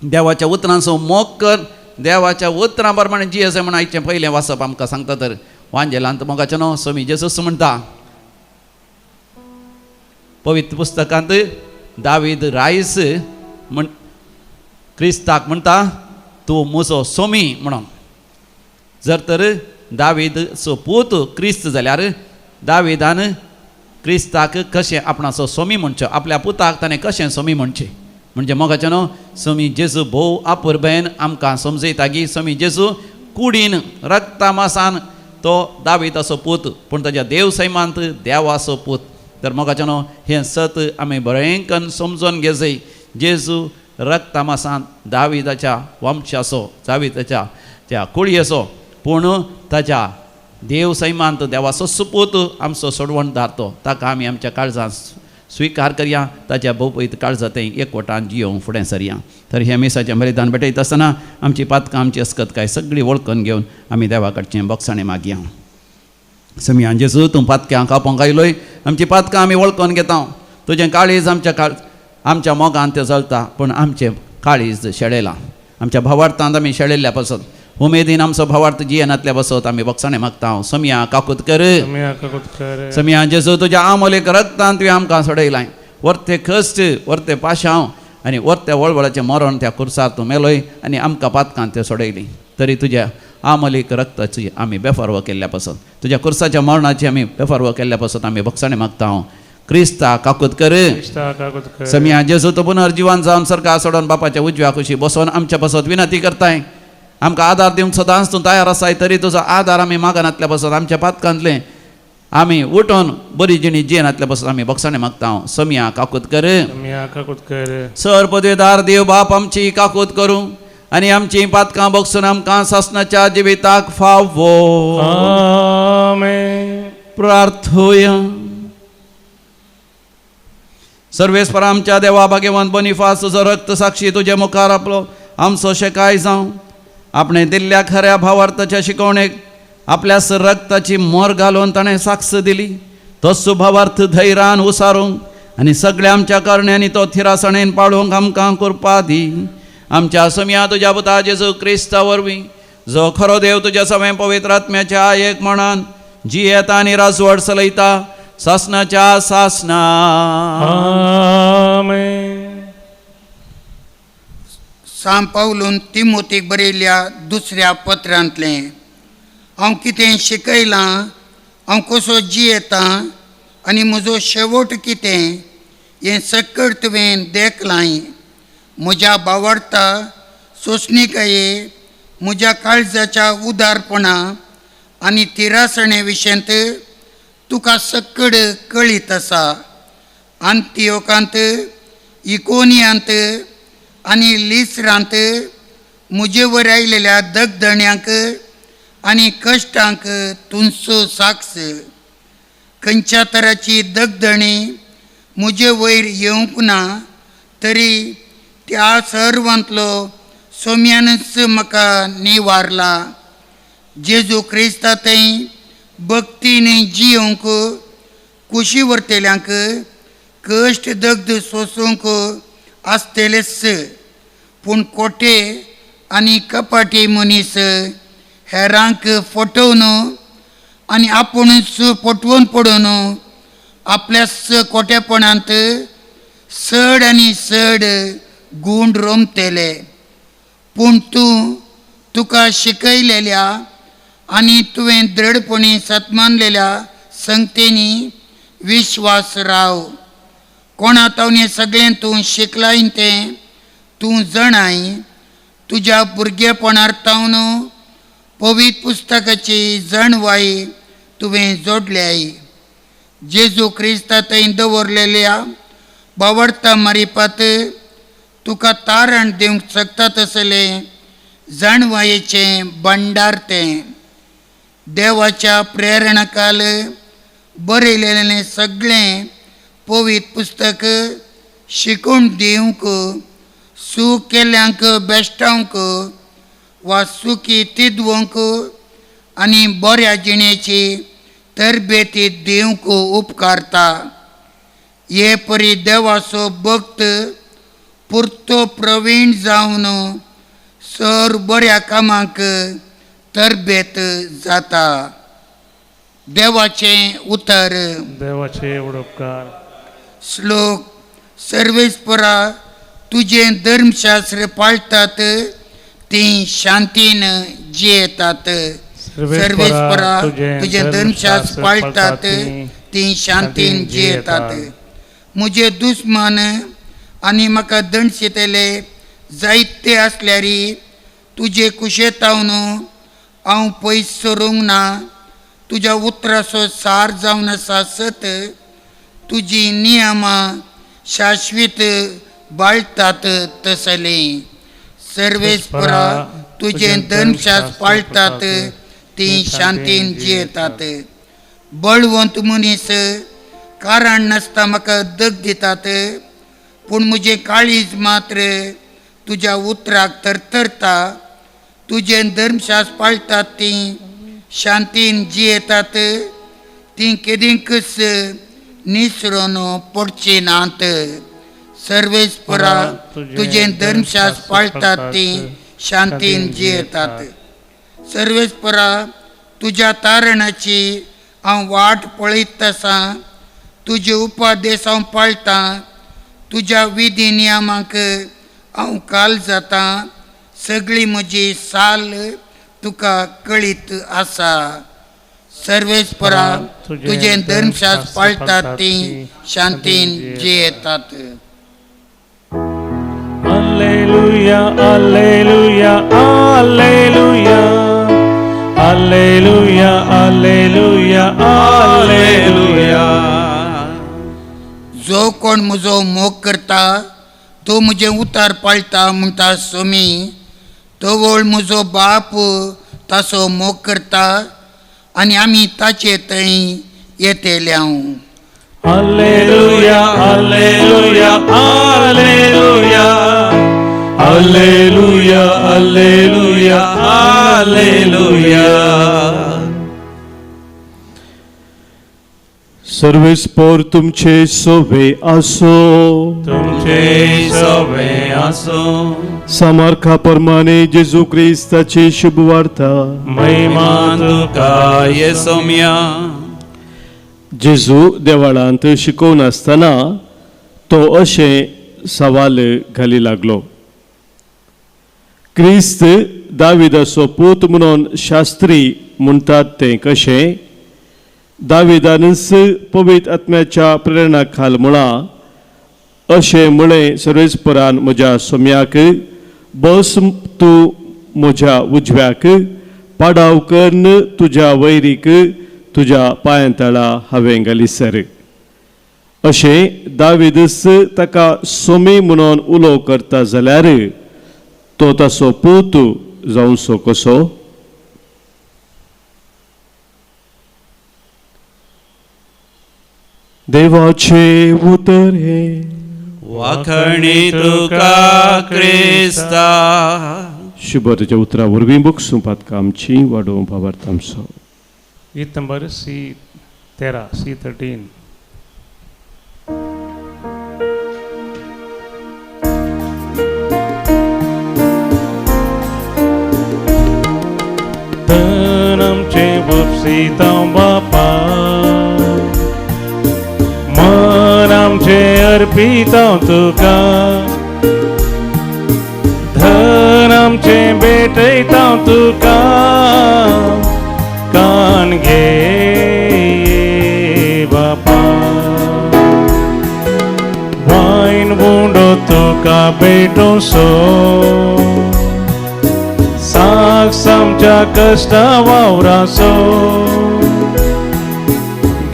देवाच्या उतरांचो मोग कर. देवाच्या उतरां प्रमाणे जी अशें म्हण आयचें पयलें वाचप आमकां सांगता तर वांजेलांत मोगाचें न्हू समी जेजूस म्हणटा. पवित्र पुस्तकांत दावीद रायस म्हण क्रिस्ताक म्हणटा तूं म्हजो सोमी म्हणून. जर तर दावीदचो पूत क्रिस्त जाल्यार दावीदान क्रिस्ताक कशें आपणाचो सोमी म्हणचो. आपल्या पुताक ताणें कशें सोमी म्हणचें. म्हणजे मोगाचें न्हू समी जेजू भोव आपुरबेन आमकां समजयता की समी जेजू कुडीन रक्ता मासान तो दावीदाचो पूत पूण ताच्या देव सैमांत देवाचो पूत. तर मोगाचें न्हू हें सत आमी बरेंकन समजून घे जाय. जेजू रक्ता मासान दावीदाच्या वंशाचो दावीदाच्या त्या कुळयेचो पूण ताच्या देव सैमांत देवाचो सुपूत आमचो सोडवणदार तो. ताका आमी आमच्या काळजांत स्विकार करया. ताच्या भोवपयत काळजा तें एकवटान जियोवंक फुडें सरया. तर हे मेसाचें बलिदान भेटयता आसतना आमची पातकां आमची अस्कतकाय सगळी वळखून घेवन आमी देवा कडचें बक्षाणें मागया. समिया जेजू तूं पातक्यां कापोंक आयलोय. आमची पातकां आमी वळखून घेता. तुजें काळीज आमच्या मोगान तें जळटा पूण आमचें काळीज शेळयलां. आमच्या भावार्थांत आमी शेळयल्ल्या पासत उमेदीन आमचो भावार्थ जियेनांतल्या बसत आमी बक्षाणें मागता. समिया काकूत कर. समिया जेजू तुज्या आमोलेक रक्तान तुवें आमकां सोडयलां. वर्ते कश्ट वर्ते पाशांव आनी वर्ते वळवळाचें मरण त्या कुर्सार तूं मेलोय आनी आमकां पातकां तें सोडयलीं. तरी तुज्या आमोलीक रक्ताची आमी बेफारवो केल्ल्या पासत तुझ्या कुर्साच्या मरणाची आम्ही बेफारवो केल्ल्या पासून आम्ही भक्षाणे मागता क्रिस्ता काकूत कर क्रिस्ता काकूत कर. समिया जेजू तो पुनर्जीवन जावन सरकार सोडून बापाच्या उजव्या कुशी बसोन आमच्या पासत विनंती करताय आमकां आदार दिवंक सदांच तूं तयार आसाय तरी तुजो आदार आमी मागनातल्या पासत आमच्या पातकांतले आमी उठोन बरी जिणी जियेनातल्या पासत आमी भक्षाणे मागता समिया काकूत कर. समिया काकूत कर. सर पदवेदार देव बाप आमची काकूत करूं आनी आमची पातकां बगसून आमकां सासणाच्या जिविताक फावो. आमेन. प्रार्थोया. सर्वेस्परा आमच्या देवा भाग्यवान बनिफास तुजो रक्त साक्षी तुजे मुखार आपलो आमचो शेकाय जावं आपणे दिल्ल्या खऱ्या भावार्थाच्या शिकवणेक आपल्या रक्ताची मोर घालून ताणें साक्ष दिली तसो भावार्थ धैर्यान उसारूंक आनी सगळ्या आमच्या करण्यांनी तो थिरासणेन पाळूंक आमकां कृपा दी. आमच्या समिया तुज्या पुता जेजू क्रिस्ता वरवीं जो खरो देव तुज्या समें पवित्र आत्म्याच्या एक मनान जियेता आनी राजवट चलयता सासनाच्या सासना. आमेन. सांत पावलून तिमोथीक बरयल्ल्या दुसऱ्या पत्रांतलें हांव कितें शिकयलां हांव कसो जियेतां आनी म्हजो शेवट कितें हें सकट तुवें देखलाय. म्हज्या भावार्था सोंसणिकाये म्हज्या काळजाच्या उदारपणा आनी तिरासणे विशयंत तुका सकड कळीत आसा. अंतियोकांत इकोनियांत आनी लिस्रांत म्हजे वर आयिल्ल्या दगदण्यांक आनी कश्टांक तुमचो साक्ष. खंयच्या तराची दगदणी म्हजे वयर येवंक ना तरी त्या सर्वांतलो सोम्यानच म्हाका निवारला. जेजू क्रिस्तांतय भक्तीन जियोंक कुशी वर्तेल्यांक कश्ट दग्ध सोसूंक आसतलेच पूण कोटे आनी कपाटी मनीस हेरांक फटोवन आनी आपुणूच पटवून पडून आपल्याच कोटेपणांत चड आनी चड गूण रोमतले. पूण तुका शिकयलेल्या आनी तुवें दृढपणी सतमानलेल्या संगतेनी विश्वास राव. कोणा तावने सगळें तूं शिकलाय तें तूं जाणाय. तुज्या भुरगेपणार तावन पवित्र पुस्तकाची जणवाय तुवें जोडल्याय. जेजू क्रिस्तांतय दवरलेल्या भावार्था मारिपात तुका तारण दिवंक शकता तसलें जणवायेचें भंडार तें. देवाच्या प्रेरणाकाल बरयलेलें सगळें पवित्र पुस्तक शिकून दिवंक सूख केल्ल्यांक बेश्टावंक वा सुखी तिदवंक आनी बऱ्या जिणेची तरबेती दिवंक उपकारता. हे परी देवाचो भक्त पुरतो प्रवीण जावन सर बऱ्या कामाक तरबेत जाता. देवाचें उतर. देवाचे उपकार. श्लोक. सर्वेस्परा तुजें धर्मशास्त्र पाळटात तीं शांतीन जियेतात. सर्वेस्परा तुजें धर्मशास्त्र पाळटात तीं शांतीन जियेतात. म्हजे दुस्मान आनी म्हाका दंडशितले जायते आसल्यारी तुजे कुशेतावन हांव पयस सरूंक ना. तुज्या उतराचो सार जावन आसा सत. तुजी नियमां शाश्वीत बाळटात तसलें. सर्वेस्परा तुजें धर्मशास्त्र पाळटात तीं शांतीन जियेतात. बळवंत मनीस कारण नासता म्हाका दग दितात पूण म्हजें काळीज मात्र तुज्या उतराक तरतरता. तुजें धर्मशास्त्र पाळटात तीं शांतीन जियेतात. तीं केदींकच निसरून पडची नात. सर्वेस्परा तुजें धर्मशास्त्र पाळटात तीं शांतीन जियेतात. सर्वेस्परा तुज्या तारणाची हांव वाट पळयत आसा. तुजे उपादेश हांव पाळटां. तुज्या विधी नियमांक हांव काल जातां. सगळी म्हजी साल तुका कळीत आसा. सर्वेस्परा तुझे धर्मशास्त्र पाळतात ती शांतीन जियेतात. Alleluia, alleluia, alleluia. Alleluia, alleluia, alleluia. जो कोण म्हजो मोग करता तो म्हजे उतार पाळटा म्हणटा सोमी. तो वळ म्हजो बाप ताचो मोग करता आनी आमी ताचे थंय येतेल्या. Alleluia, alleluia, alleluia. Alleluia, alleluia, alleluia. सर्वेस्पर तुमचे सोवे आसो. तुमचे सवे आसो. सामर्था प्रमाणे जेजू क्रिस्ताची शुभ वार्ता. महिमा तुका येसोम्या. जेजू देवळांत शिकोवन आसतना तो अशे सवाल घाली लागलो. क्रिस्त दाविदाचो पूत म्हणून शास्त्री म्हणटात ते कशे? दाविदानच पवित्र आत्म्याच्या प्रेरणा खाल म्हणा अशें म्हळें सर्वेस्परान म्हज्या सोम्याक. बस तूं म्हज्या उजव्याक, पाडाव करून तुज्या वैरीक तुज्या पांयतळा हांवें घालीसर. अशें दाविदस ताका सोमी म्हणून उलो करता जाल्यार तो ताचो पूत जावचो कसो? देवाचे उतर हे वाखणी तुका क्रिस्ता. शुभतेच्या उतरा वरवीं बक्षूं पातकां आमची वाडोवं भावार्थ आमचो. गीत नंबर C13, C13. धन आमचे बक्षिता बापा, मन आमचे अर्पिता तुका. धन आमचे भेटयता तुका. कान घे बापा. वाईन बुंडो तुका भेटोसो. साक्ष आमच्या कष्टा वावरासो.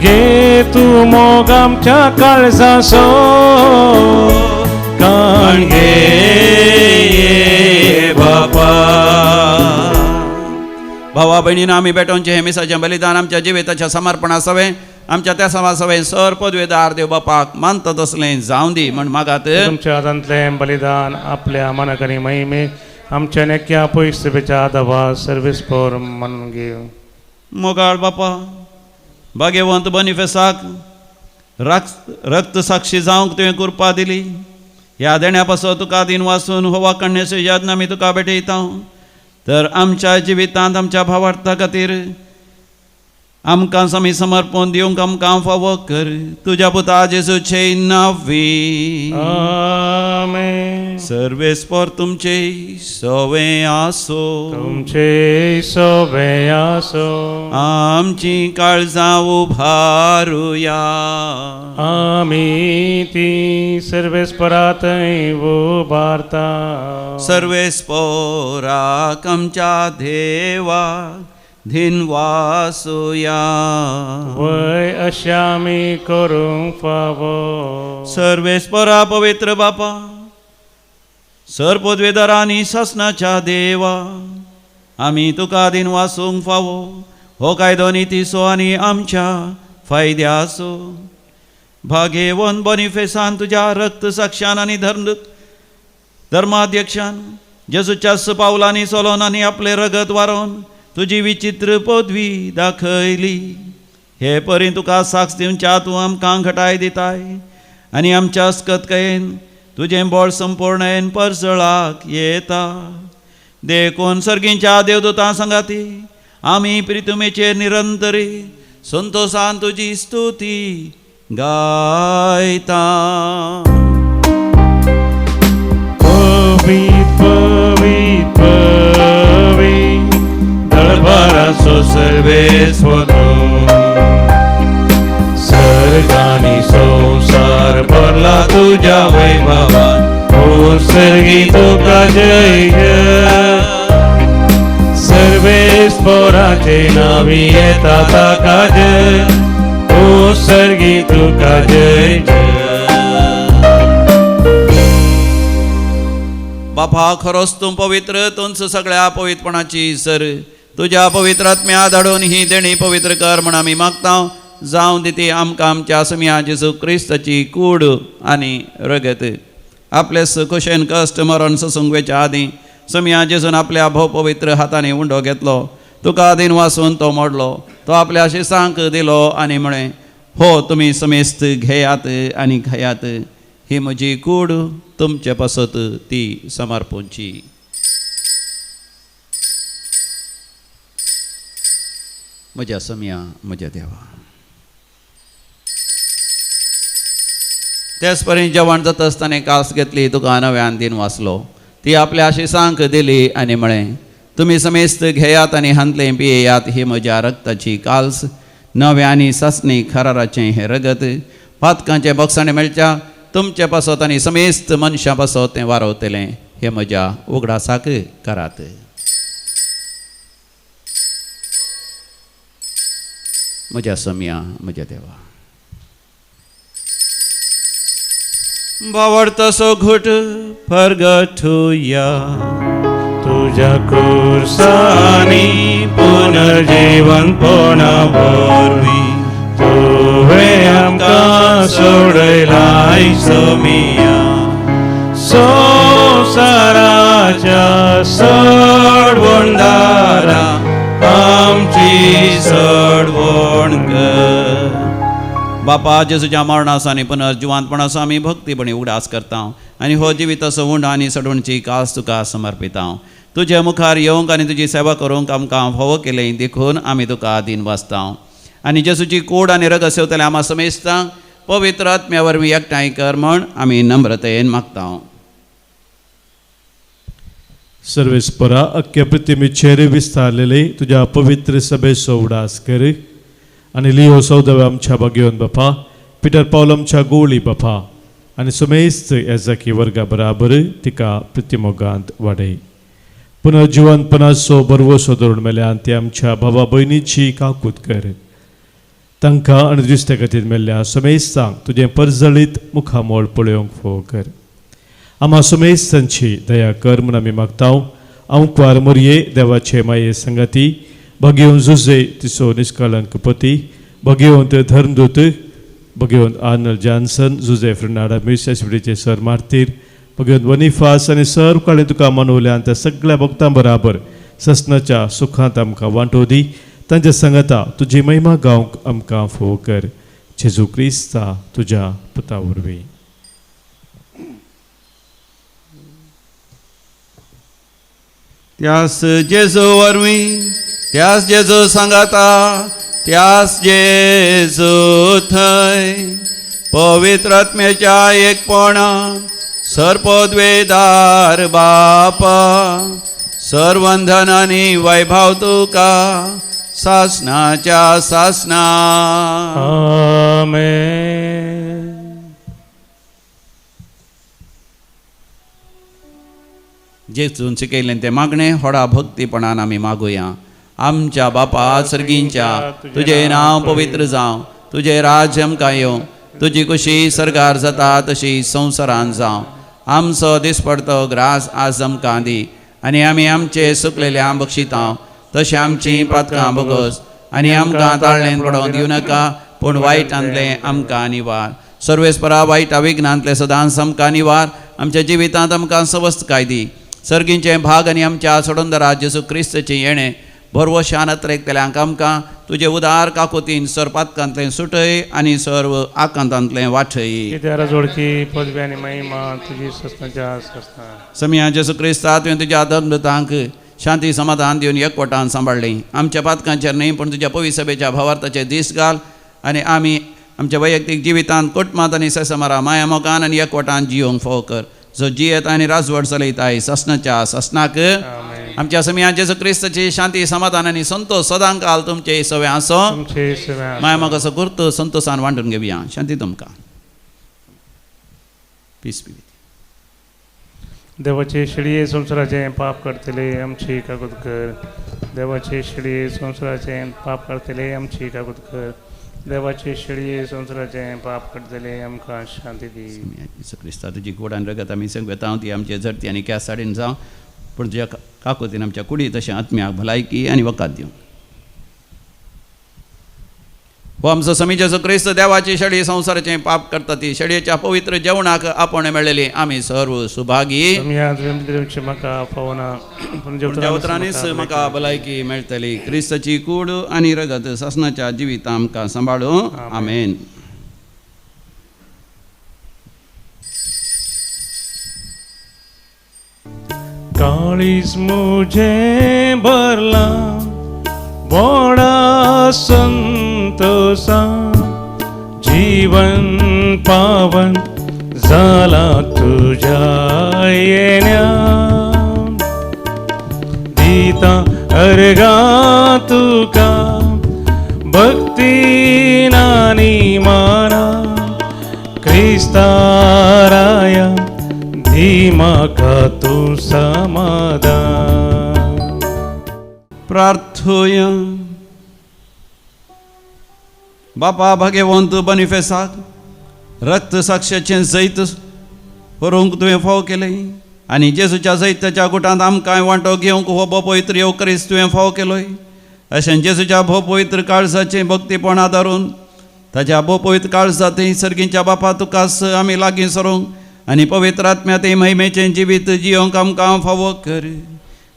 घे तू मोग आमच्या काळजासो. कान घे बापा. भावा भयणीनं आमी बेटोवचे हे मिसाचें बलिदान आमच्या जिविताच्या समर्पणा सवे आमच्या त्या सभा सवे सर पदवेदार देव बापाक मानता तसलें जावं दी म्हण मागात. तुमच्या हातांतलें बलिदान आपल्या मनाकरी महिमे आमच्या नेक्या पयसुबेच्या दवा सर्वेस्पर म्हणून घेव. मोगाळ बापा भाग्यवंत बनिफेसाक रक्त साक्षी जावंक तुवें कृपा दिली. ह्या देण्या पासो तुका दिन वाचून होवा कण्येचो यत्न आमी तुका भेटयता. तर आमच्या जिवितांत आमच्या भावार्था खातीर आमकां समी समर्पण दिवंक आमकां फावो कर. तुज्या पुता जेजूचे नांवी. आमेन. सर्वेस्पर तुमचे सवे आसो. तुमचे सवे आसो. आमची काळजां उभारुया. आमी ती सर्वेस्परात उबारता. सर्वेस्पराक आमच्या देवा दिन वासुया. वय अशें आमी करूंक फावो. सर्वेस्परा पवित्र बापा, सर पदवेदारांनी शासनाच्या देवा, आमी तुका दिन वासूंक फावो. हो कायदो नितीसो आनी आमच्या फायद्याचो. भाग्यवन बनिफेसान तुज्या रक्त साक्षान आनी धर्माध्यक्षान जेजूच्या पावलांनी चलोन आनी आपले रगत वारोवन तुजी विचित्र पदवी दाखयली. हे परी तुका साक्ष दिवच्या तूं आमकां घटाय दिताय आनी आमच्या अस्कतकायेन तुजें बळ संपूर्णयेन परसळाक येता. देखून सर्गींच्या देवदूतां संगाती आमी प्रितुमेचेर निरंतरी संतोषान तुजी स्तुती गायता. पवित्र पवित्र पवित्र दरबाराचो सर्वेस्वर मार्गाने संसार भरला तुझ्या वैभवान सर्गी तुका जय जय सर्वेस्पराचे नावी येता ताका जय ओ सर्गी तुका जय जय बापा खरोच तूं पवित्र तूंच सगळ्या पवित्रपणाची सर तुझ्या पवित्र आत्म्या धाडून ही देणी पवित्र कर म्हण आमी मागता जावं दी ती आमकां आमच्या समिया जेजू क्रिस्ताची कूड आनी रगत आपले खुशेन कश्ट मरण ससंगवेच्या आदीं समिया जेजून आपल्या भोव पवित्र हातांनी उंडो घेतलो तुका आदीन वाचून तो मोडलो तो आपल्या शिसांक दिलो आनी म्हळें हो तुमी समेस्त घेयात आनी खायात ही म्हजी कूड तुमचे पासत ती समर्पूंची म्हज्या समिया म्हज्या देवा तेच पर्यंत जेवण जाता आसतना कास घेतली तुका नव्यान दिन वाचलो ती आपल्या शिसांक दिली आनी म्हळें तुमी समेस्त घेयात आनी हांतले पियेयात ही म्हज्या रक्ताची काल्स नव्यानी सासणी खराराचें हें रगत पातकांचे बक्षाणे मेळच्या तुमचे पासत आनी समेस्त मनशां पासत तें वारवतलें हे म्हज्या उगडासाक करात म्हज्या समिया म्हज्या देवा बावडतसो घुट परगठुया तुझ्या कुर्सानी पुनर्जीवन पोना वरवी तुवें आमकां सोडयलाय समिया संवसाराच्या सडवणदारा आमची सडवण कर बापा जेजूच्या मरणाचो आनी पुनर्जिवांतपणाचो आमी भक्तीपणी उगडास करता आनी हो जिविताचो उंड आनी सडवणची कास तुका समर्पिता तुजे मुखार येवंक आनी तुजी सेवा करूंक आमकां फोव केलें देखून आमी तुका आदीन वाचता आनी जेजूची कूड आनी रगत सेवतले आमा समेस्तांक पवित्र आत्म्या वरवीं एकठांय कर म्हण आमी नम्रतेन मागता सर्वेस्परा अख्ख्या पृथ्वीचेर विस्तारलेले तुझ्या पवित्र सभेचो उडास कर आनी लिओ सौदवे आमच्या बागेवन बापा पिटर पावल आमच्या गोवळी बापा आनी समेस्त येजाकी वर्गा बराबर तिका प्रतिमोगांत वाडय पुनर्जिवंतपणाचो बरवसो धरून मेल्यान ते आमच्या भावा भयणीची काकूत कर तांकां आनी दुसऱ्या खातीर मेल्ल्या समेस्तांक तुजें परजळीत मुखामोळ पळोवंक फोव कर आम्हा समेस्तांची दया कर म्हूण आमी मागता अंकवार मोरये देवाचे माये संगाती भगिवंत जुजे तिचो निश्कळंक पती भगिवंत धर्मदूत भगिवंत आर्नल्ड जॉन्सन जुजे फ्रेंडाडा मिर्साशिवडीचे सर मार्तीर भगिवंत वनिफास आनी सर काळें तुका मनवल्यान त्या सगळ्या भक्तां बराबर ससनाच्या सुखांत आमकां वांटो दी तांच्या संगता तुजी महिमा गावंक आमकां फोव कर जेजू क्रिस्ता तुज्या पुता वरवीं त्यास जेजू वरवीं त्यास जेजू सांगाता त्यास जेजू थंय पवित्र आत्म्याच्या एकपणान सर्पद्वेदार बापा सर्वंधन आनी वैभव तुका सासनाच्या सासना आमेन जेजून शिकयलें तें मागणें व्हडा भक्तीपणान आमी मागुया आमच्या बापा सर्गींच्या तुजें नांव पवित्र जावं तुजें राज्य आमकां येवं तुजी कुशी सरकार जाता तशी संवसारांत जावं आमचो दिसपडतो ग्रास आज आमकां दी आनी आमी आमचे सुकलेल्या बक्षिता तशें आमची पातकां बोगोस आनी आमकां ताळ्ळें पडोवन दिवं नाका पूण वायटांतलें आमकां निवार सर्वेस्परा वायटा विघ्नांतले सदांच आमकां निवार आमच्या जिवितांत आमकां सवस्त दी सर्गींचे भाग आनी आमच्या सोडूनदारा जेजू क्रिस्ताचें येणें बरवो शानत्रेकतल्यांक आमकां तुजे उदार काकुतीन सरपातकांतलें सुटय आनी सर्व आकांतांतलें वाठय कित्यार जोडकी पदवी आनी महिमा तुजी सस्ताच्या सस्ता समिया जेजू क्रिस्ता तुवें तुज्या धर्मदूतांक शांती समाधान दिवन एकवटान सांबाळ्ळें आमच्या पातकांचेर न्ही पूण तुज्या पवित्र सभेच्या भावार्थाचे दीस घाल आनी आमी आमच्या वैयक्तीक जिवितांत कुटुंबांत आनी ससमारा माया मोगान आनी एकवटान जियोंक फोव कर जो जियेत आनी राजवट चलयताय ससनाच्या ससनाक आमेन आमच्या समिया जेजू क्रिस्ताची शांती समाधान आणि संतोष सदांकाल तुमचे सवय आसो तुमचे सेवा माय मग असं करतो संतोषान वांटून घेवया शांती तुमकां पीस बी देवाचे शिडये संसाराचे पाप करतले आमची कागद कर देवाचे शिडये संसाराचे पाप करतले आमची कागद कर देवाचे शिडये संसाराचे पाप करतले आमकां शांती दी जेजू क्रिस्ता तुजी गोडान रगत आमी संगता ती आमचे झडती आनी क्या साडीन जावं पूण तुज्या काकुतीन आमच्या कुडी तशें आत्म्याक भलायकी आनी वकात दिवं हो आमचो समी जेजू क्रिस्त देवाची शडी संसाराचे पाप करता ती शडयेच्या पवित्र जेवणाक आपण मेळलेली आमी सर्व सुभागी म्हाका पावना उतरांनीच म्हाका भलायकी मेळटली क्रिस्ताची कूड आनी रगत ससनाच्या जिवीत आमकां सांबाळूं आमेन काळीज मुझे भरला बोडा संतोषा जीवन पावन झाला तुझ्या येण्या दिता अर्गा तुका भक्ती नानी माना क्रिस्ताराया धीमा का तू समाधान प्रार्थोया बापा भाग्यवंत बनिफेसाक रक्त साक्षाचें जैत व्हरूंक तुवें फाव केलें आनी जेजूच्या जैताच्या गुटांत आमकां वांटो घेवंक हो भोव पवित्र येवकरीस तुवें फाव केलोय अशें जेजूच्या भोव पवित्र काळजाचें भक्तीपण आदारून ताच्या भोव पवित्र काळजांतय सर्गीच्या बापा तुकाच आमी लागीं सरूंक आनी पवित्र आत्म्यातय महिमेचें जिवीत जियोंक आमकां फावो कर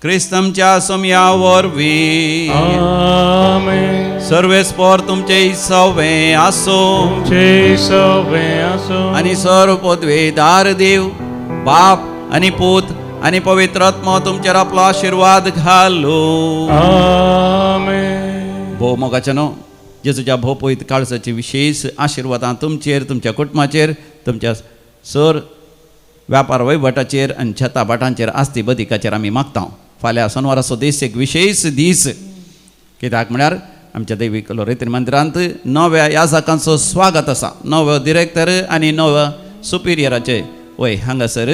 क्रिस्तमच्या समया वरवीं आमेन सर्वेस्पर तुमचे सवे आसो तुमचे सवे आसो आनी सर्व पदवेदार देव बाप आनी पूत आनी पवित्र आत्मा तुमचेर आपलो आशिर्वाद घालो आमेन भोव मोगाचनो जेजूच्या भोव पवित्र काळजाची विशेष आशिर्वादां तुमचेर तुमच्या कुटुंबाचेर तुमच्या सर व्यापार वैभटाचेर आनी छता भाटांचेर आस्ती बदिकाचेर आमी मागता फाल्यां सोनवाराचो दीस एक विशेष दीस कित्याक म्हळ्यार आमच्या दैवीक रिती मंदिरांत नव्या याजकांचो स्वागत आसा नवो डिरेक्टर आनी नवो सुपिरियराचे वय हांगासर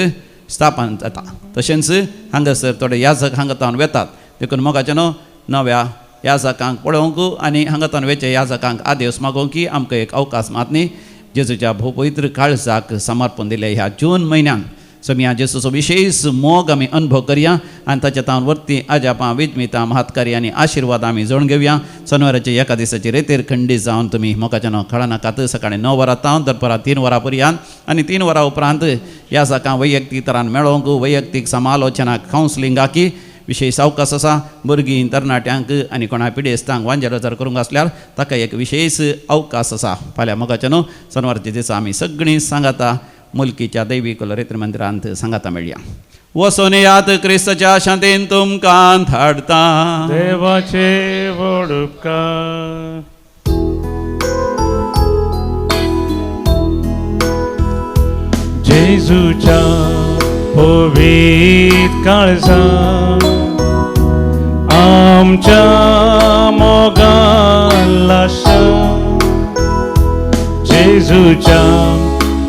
स्थापन जाता तशेंच हांगासर थोडे याजक हांगातावन वेतात देखून मोगाचे न्हू नव्या याजकांक पळोवंक आनी हांगातावन वेचे याजकांक आदेश मागोवंक की आमकां एक अवकाश मात न्ही जेजूच्या भोव पवित्र काळजाक समर्पण दिले ह्या जून म्हयन्यान समिया जेजूचो विशेष मोग आमी अनुभव करया आनी ताच्या तावन वर्ती आजापां विजमितां महात्कारी आनी आशिर्वाद आमी जोडून घेवया शनिवाराचे एका दिसाचे रेतेर खंडीत जावन तुमी मोगाच्या न्हू कळना नाकात सकाळीं 9 वरां तावन दनपारां 3 वरां पर्यंत आनी 3 वरां उपरांत ह्या जाका वैयक्तीक तरान मेळोवंक वैयक्तीक समालोचनाक कावन्सिलिंगाकी विशेष अवकाश आसा भुरगीं तरणाट्यांक आनी कोणा पिडेस्तांक वांजेर करूंक आसल्यार ताका एक विशेष अवकाश आसा फाल्यां मोगाच्या न्हू शनिवारच्या दिसा आमी सगळीं सांगाता मुल्कीच्या दैवीक रिती मंदिरांत सांगाता मेळया वसोन यात क्रिस्ताच्या शांतीन तुमकां धाडटा देवाचे व्हड उपकार जेजूच्या पवित्र काळजांत आमच्या मोगान लाशा जेजूच्या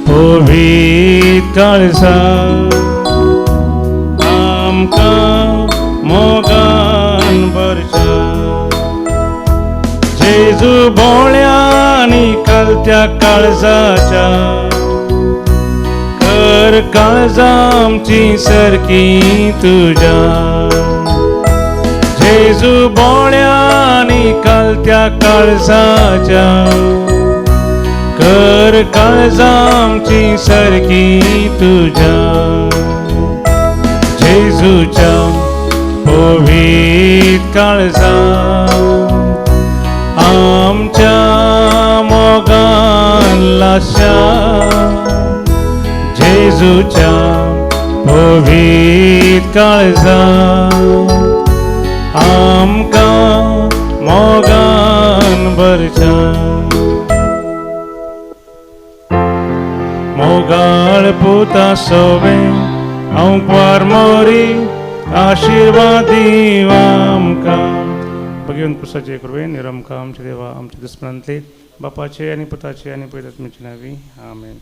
पवित्र काळजांत आमकां मोगान भरच्या जेजू बोळ्यांनी कलत्या काळजाच्या कर काळजां आमची सरकी तुज्या जेजू बोळ्यांनी कलत्या काळजाच्या कर काळजां आमची सरकी तुज्या जेजूच्या पवित्र काळजांत आमच्या मोगान लाशा जेजूच्या पवित्र काळजांत आमकां मोगान भरच्या मोगाळ पुता सोवे हांव पार मोरी आशीर्वाद दिवा आमकां भगवंत पुरुषाचे कृपे निरमका आमचे देवा आमचे दुस्मनांतले बापाचे आणि पुताचे आणि पवित्रात्म्याचे नावे आमेन.